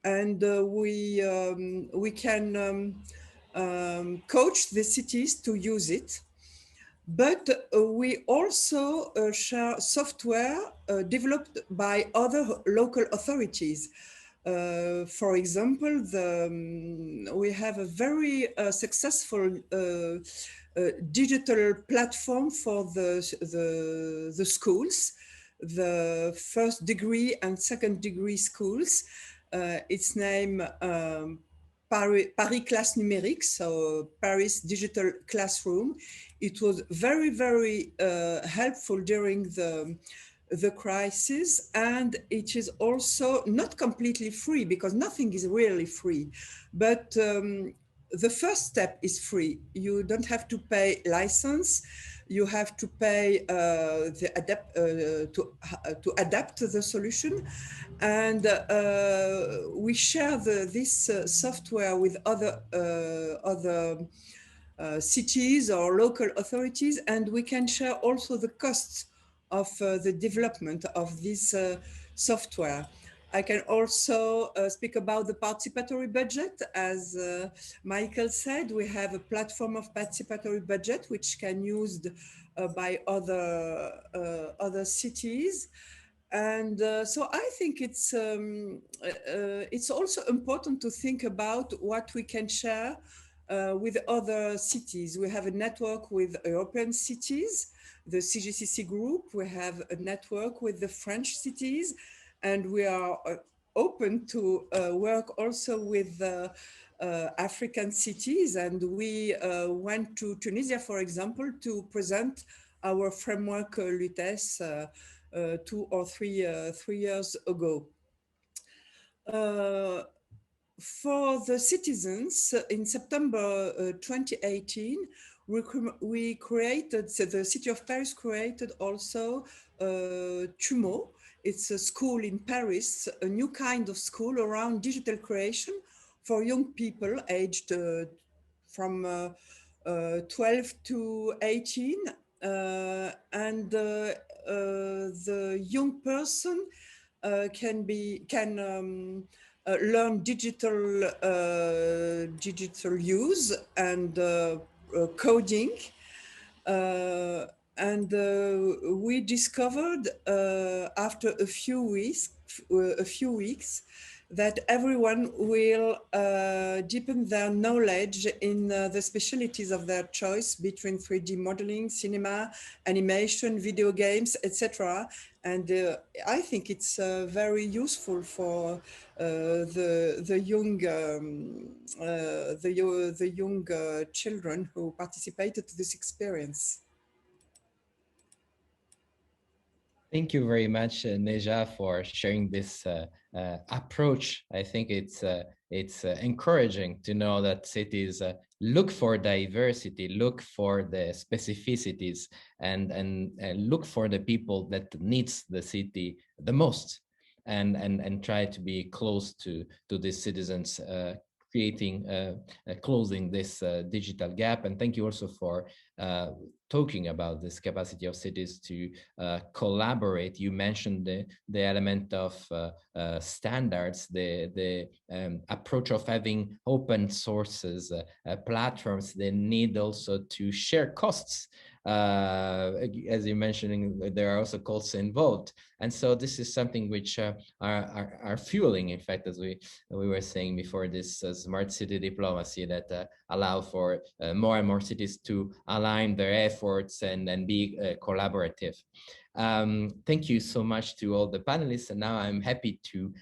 and we can coach the cities to use it. But we also share software developed by other local authorities. For example, we have a very successful digital platform for the schools, the first degree and second degree schools. It's named Paris Classe Numérique, so Paris Digital Classroom. It was very, very helpful during the crisis, and it is also not completely free, because nothing is really free, but the first step is free. You don't have to pay license. You have to pay to adapt the solution, and we share this software with other cities or local authorities, and we can share also the costs of the development of this software. I can also speak about the participatory budget. As Michael said, we have a platform of participatory budget which can be used by other cities. And so I think it's also important to think about what we can share with other cities. We have a network with European cities, the CGCC group. We have a network with the French cities, and we are open to work also with African cities. And we went to Tunisia, for example, to present our framework Lutes 2 or 3 years ago. For the citizens, in September 2018, we created, so the city of Paris created also TUMO. It's a school in Paris, a new kind of school around digital creation for young people aged from 12 to 18. And the young person can learn digital use and coding. And we discovered after a few weeks that everyone will deepen their knowledge in the specialties of their choice between 3D modeling, cinema, animation, video games, etc. And I think it's very useful for the young children who participated to this experience. Thank you very much, Nejia, for sharing this approach. I think it's encouraging to know that cities look for diversity, look for the specificities, and look for the people that needs the city the most, and try to be close to the citizens, creating, closing this digital gap. And thank you also for talking about this capacity of cities to collaborate. You mentioned the element of standards, the approach of having open sources, platforms. They need also to share costs. As you mentioned, there are also costs involved. And so this is something which are fueling, in fact, as we were saying before, this smart city diplomacy that allow for more and more cities to align their efforts and be collaborative. Thank you so much to all the panelists. And now I'm happy to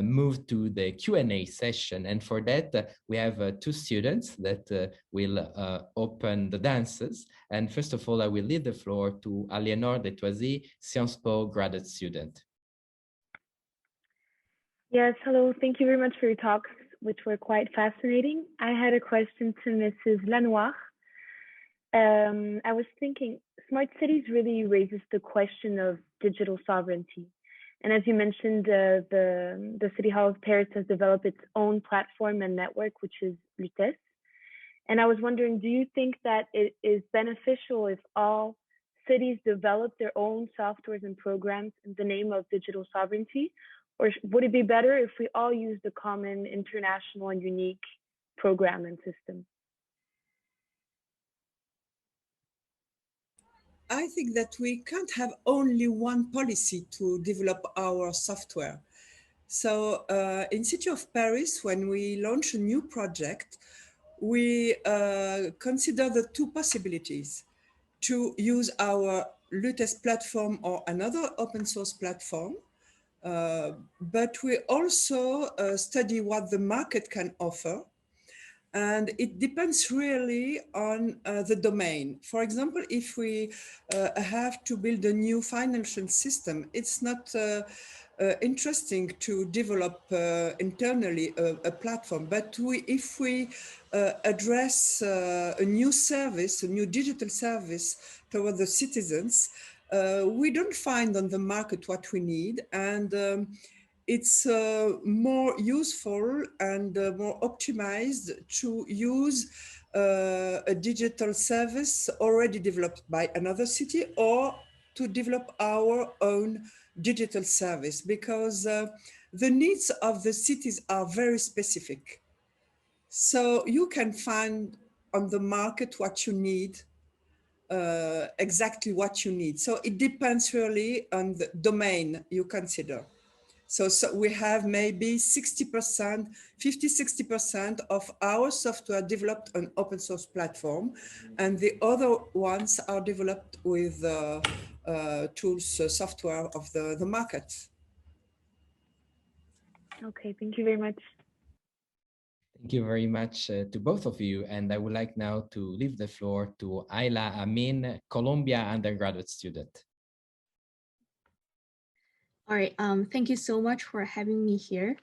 move to the Q&A session. And for that, we have two students that will open the dances. And first of all, I will leave the floor to Aliénor de Thoisy, Sciences Po graduate student. Yes, hello. Thank you very much for your talks, which were quite fascinating. I had a question to Mrs. Lanouar. I was thinking, smart cities really raises the question of digital sovereignty. And as you mentioned, the City Hall of Paris has developed its own platform and network, which is Lutes. And I was wondering, do you think that it is beneficial if all cities develop their own softwares and programs in the name of digital sovereignty? Or would it be better if we all use the common international and unique program and system? I think that we can't have only one policy to develop our software. So in City of Paris, when we launch a new project, we consider the two possibilities: to use our Lutes platform or another open source platform, but we also study what the market can offer. And it depends really on the domain. For example, if we have to build a new financial system, it's not interesting to develop internally a platform. But if we address a new service, a new digital service toward the citizens, we don't find on the market what we need. And it's more useful and more optimized to use a digital service already developed by another city, or to develop our own digital service, because the needs of the cities are very specific. So you can find on the market what you need, exactly what you need. So it depends really on the domain you consider. So we have maybe 60%, 50-60% of our software developed on open source platform, and the other ones are developed with tools, software of the market. Okay, thank you very much. Thank you very much to both of you. And I would like now to leave the floor to Ayla Amin, Columbia undergraduate student. All right, thank you so much for having me here.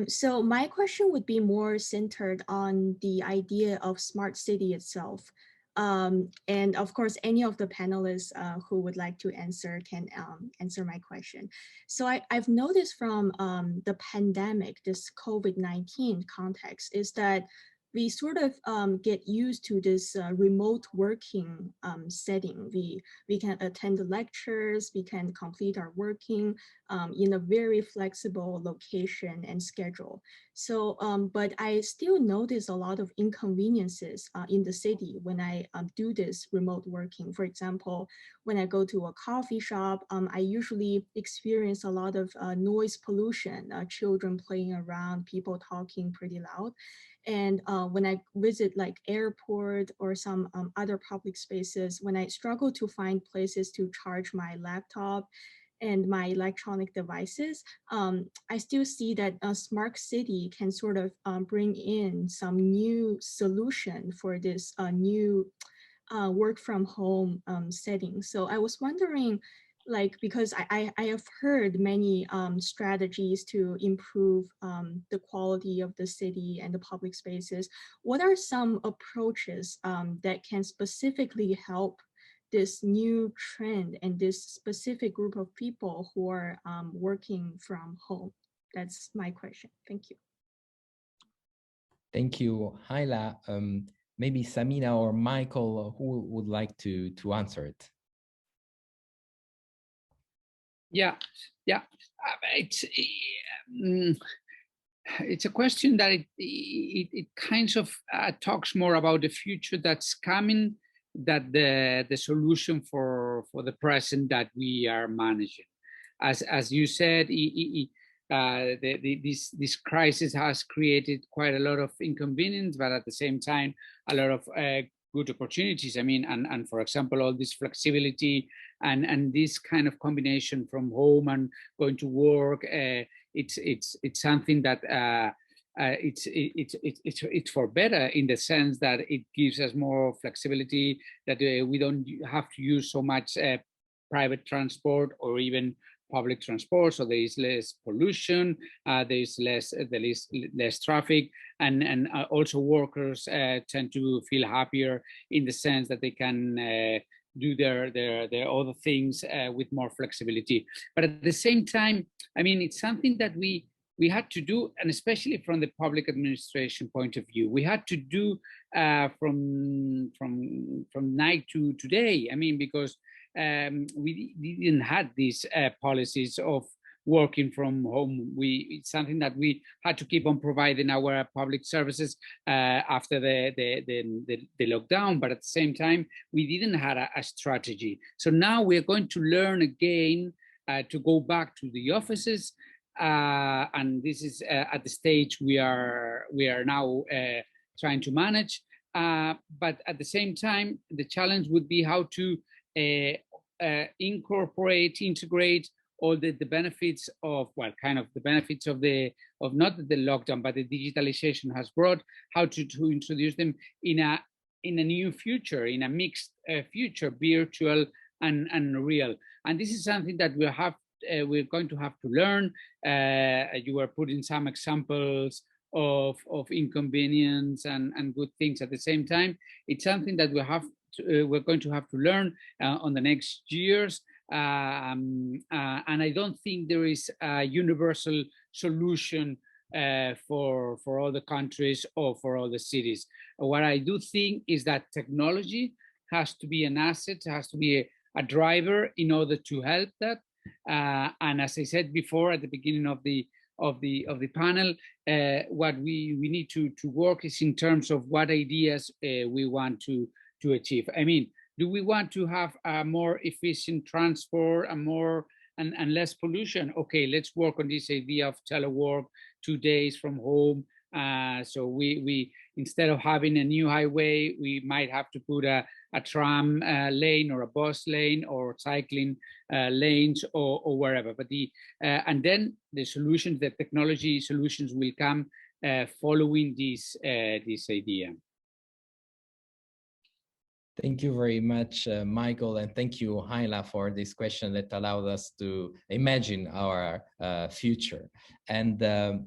So my question would be more centered on the idea of smart city itself. And of course, any of the panelists who would like to answer can answer my question. So I've noticed from the pandemic, this COVID-19 context, is that we sort of get used to this remote working setting. We can attend the lectures, we can complete our working in a very flexible location and schedule. So, but I still notice a lot of inconveniences in the city when I do this remote working. For example, when I go to a coffee shop, I usually experience a lot of noise pollution, children playing around, people talking pretty loud. And when I visit like airport or some other public spaces, when I struggle to find places to charge my laptop and my electronic devices, I still see that a smart city can sort of bring in some new solution for this new work from home setting. So I was wondering, like, because I have heard many strategies to improve the quality of the city and the public spaces. What are some approaches that can specifically help this new trend and this specific group of people who are working from home? That's my question. Thank you. Thank you, Haila. Maybe Simina or Michael, who would like to answer it? Yeah. It's a question that it kind of talks more about the future that's coming, that the solution for the present that we are managing. As you said, this crisis has created quite a lot of inconvenience, but at the same time, a lot of good opportunities. I mean, and for example, all this flexibility and this kind of combination from home and going to work, it's something that it's for better, in the sense that it gives us more flexibility, that we don't have to use so much private transport or even public transport, so there is less pollution, there is less traffic, and also workers tend to feel happier in the sense that they can do their other things with more flexibility. But at the same time, I mean, it's something that we had to do, and especially from the public administration point of view, we had to do from night to today. I mean, because we didn't have these policies of working from home. It's something that we had to keep on providing our public services after the lockdown, but at the same time, we didn't have a strategy. So now we're going to learn again to go back to the offices, and this is at the stage we are now trying to manage. But at the same time, the challenge would be how to integrate all the benefits of, well, kind of the benefits of not the lockdown, but the digitalization has brought, how to introduce them in a new future, in a mixed future, virtual and real. And this is something that we're going to have to learn. You were putting some examples of inconvenience and good things at the same time. It's something that we're going to have to learn on the next years. And I don't think there is a universal solution for all the countries or for all the cities. What I do think is that technology has to be an asset, has to be a driver in order to help that. And as I said before at the beginning of the panel, what we need to work is in terms of what ideas we want to achieve. I mean, do we want to have a more efficient transport and less pollution? Okay, let's work on this idea of telework, 2 days from home. So we instead of having a new highway, we might have to put a tram lane or a bus lane or cycling lanes or wherever. But and then the solutions, the technology solutions will come following this idea. Thank you very much, Michael, and thank you, Haila, for this question that allowed us to imagine our future. And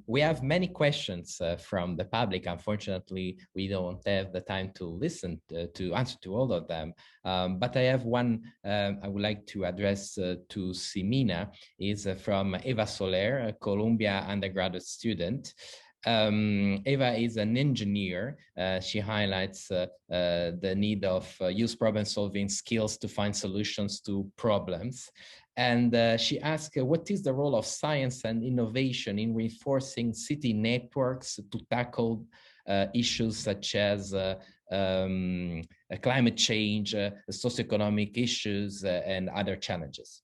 we have many questions from the public. Unfortunately, we don't have the time to listen to answer to all of them. But I have one I would like to address to Simina. Is from Eva Soler, a Columbia undergraduate student. Eva is an engineer. She highlights the need of use problem-solving skills to find solutions to problems. And she asked, what is the role of science and innovation in reinforcing city networks to tackle issues such as climate change, socioeconomic issues, and other challenges?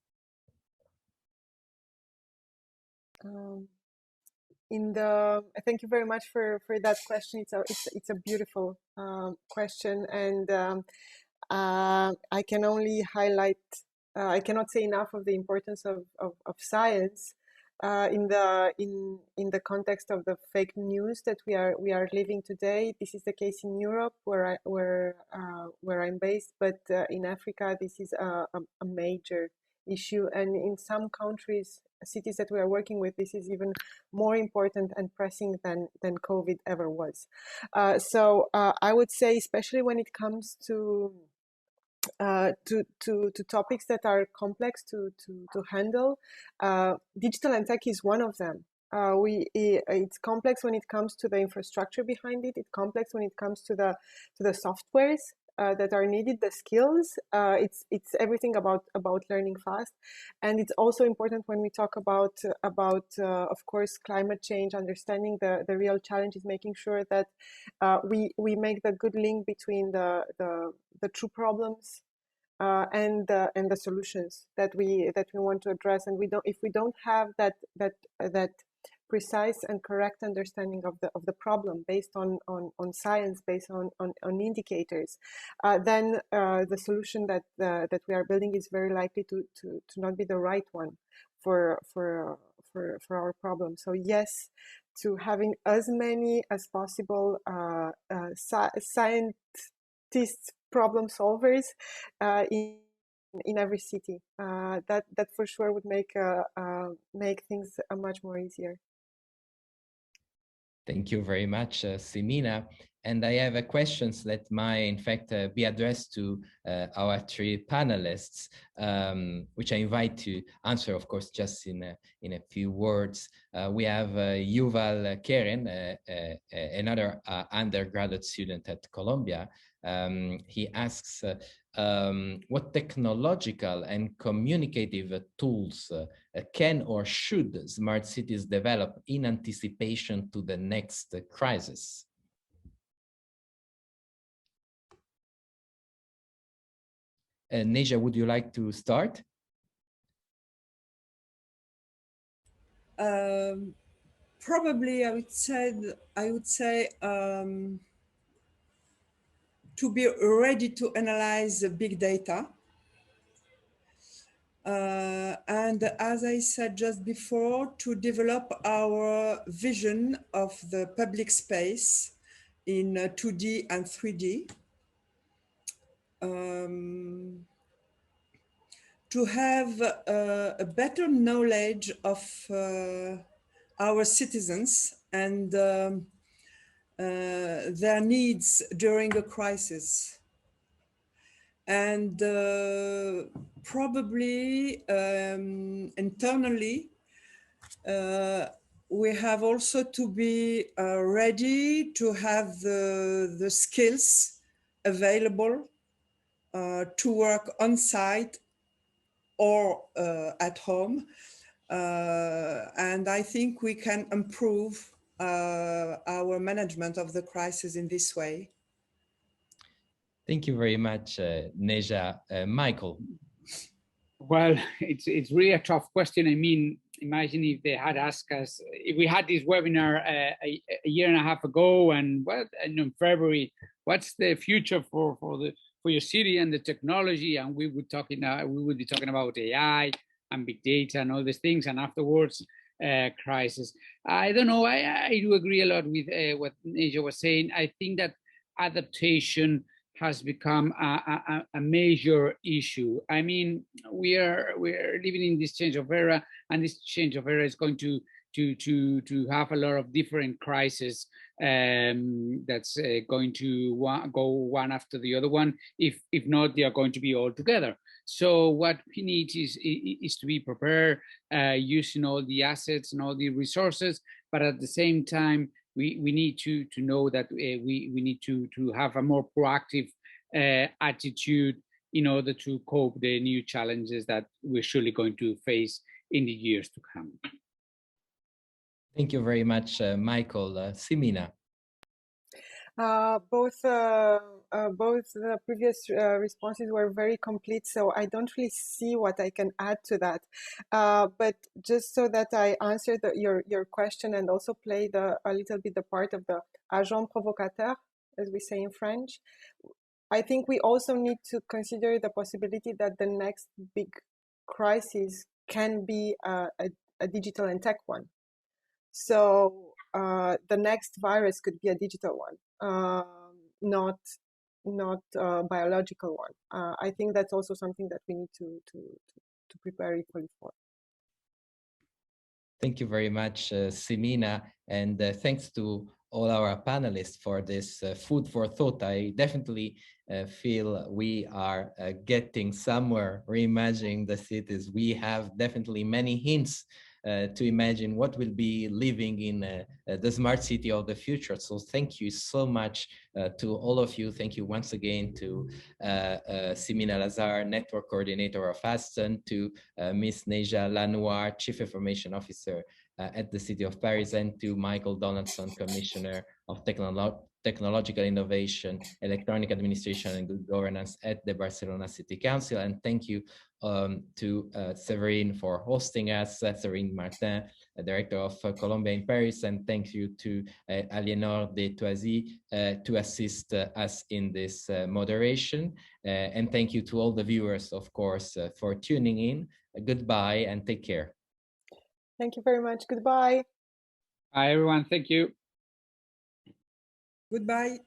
Thank you very much for that question. It's a beautiful question, and I can only highlight. I cannot say enough of the importance of science in the context of the fake news that we are living today. This is the case in Europe, where I'm based, but in Africa, this is a major issue, and in some countries, cities that we are working with, this is even more important and pressing than COVID ever was. So I would say, especially when it comes to topics that are complex to handle, digital and tech is one of them. It's complex when it comes to the infrastructure behind it. It's complex when it comes to the softwares that are needed, the skills. It's everything about learning fast, and it's also important when we talk about of course climate change, understanding the real challenges, making sure that we make the good link between the true problems and the solutions that we want to address. And if we don't have that precise and correct understanding of the problem based on science, based on indicators, then the solution that we are building is very likely to not be the right one for our problem. So yes, to having as many as possible scientists, problem solvers in every city. That for sure would make things much more easier. Thank you very much, Simina. And I have questions that might, in fact, be addressed to our three panelists, which I invite to answer, of course, just in a few words. We have Yuval Keren, another undergraduate student at Columbia. He asks, what technological and communicative tools can or should smart cities develop in anticipation to the next crisis? Nejia, would you like to start? Probably, I would say to be ready to analyze the big data. And as I said just before, to develop our vision of the public space in 2D and 3D. To have a better knowledge of our citizens and their needs during a crisis. And probably internally, we have also to be ready to have the skills available to work on site or at home. And I think we can improve our management of the crisis in this way. Thank you very much, Nejia. Michael. Well, it's really a tough question. I mean, imagine if they had asked us, if we had this webinar a year and a half ago, and in February, what's the future for your city and the technology? And we would be talking about AI and big data and all these things, and afterwards, crisis. I don't know. I do agree a lot with what Nejia was saying. I think that adaptation has become a major issue. I mean, we are living in this change of era, and this change of era is going to have a lot of different crises that's going to go one after the other one. If not, they are going to be all together. So what we need is to be prepared, using all the assets and all the resources, but at the same time, we need to know that we need to have a more proactive attitude in order to cope the new challenges that we're surely going to face in the years to come. Thank you very much, Michael. Simina. Both the previous responses were very complete, so I don't really see what I can add to that. But just so that I answer your question and also play a little bit the part of the agent provocateur, as we say in French, I think we also need to consider the possibility that the next big crisis can be a digital and tech one. So the next virus could be a digital one, not a biological one. I think that's also something that we need to prepare equally for. Thank you very much, Simina, and thanks to all our panelists for this food for thought. I definitely feel we are getting somewhere, reimagining the cities. We have definitely many hints to imagine what will be living in the smart city of the future. So thank you so much to all of you. Thank you once again to Simina Lazar, Network Coordinator of ASToN, to Ms. Nejia Lanouar, Chief Information Officer at the City of Paris, and to Michael Donaldson, Commissioner of Technological Innovation, Electronic Administration and Good Governance at the Barcelona City Council. And thank you to Séverine for hosting us, Séverine Martin, Director of Colombia in Paris, and thank you to Aliénor de Thoisy to assist us in this moderation. And thank you to all the viewers, of course, for tuning in. Goodbye and take care. Thank you very much. Goodbye. Bye, everyone. Thank you. Goodbye.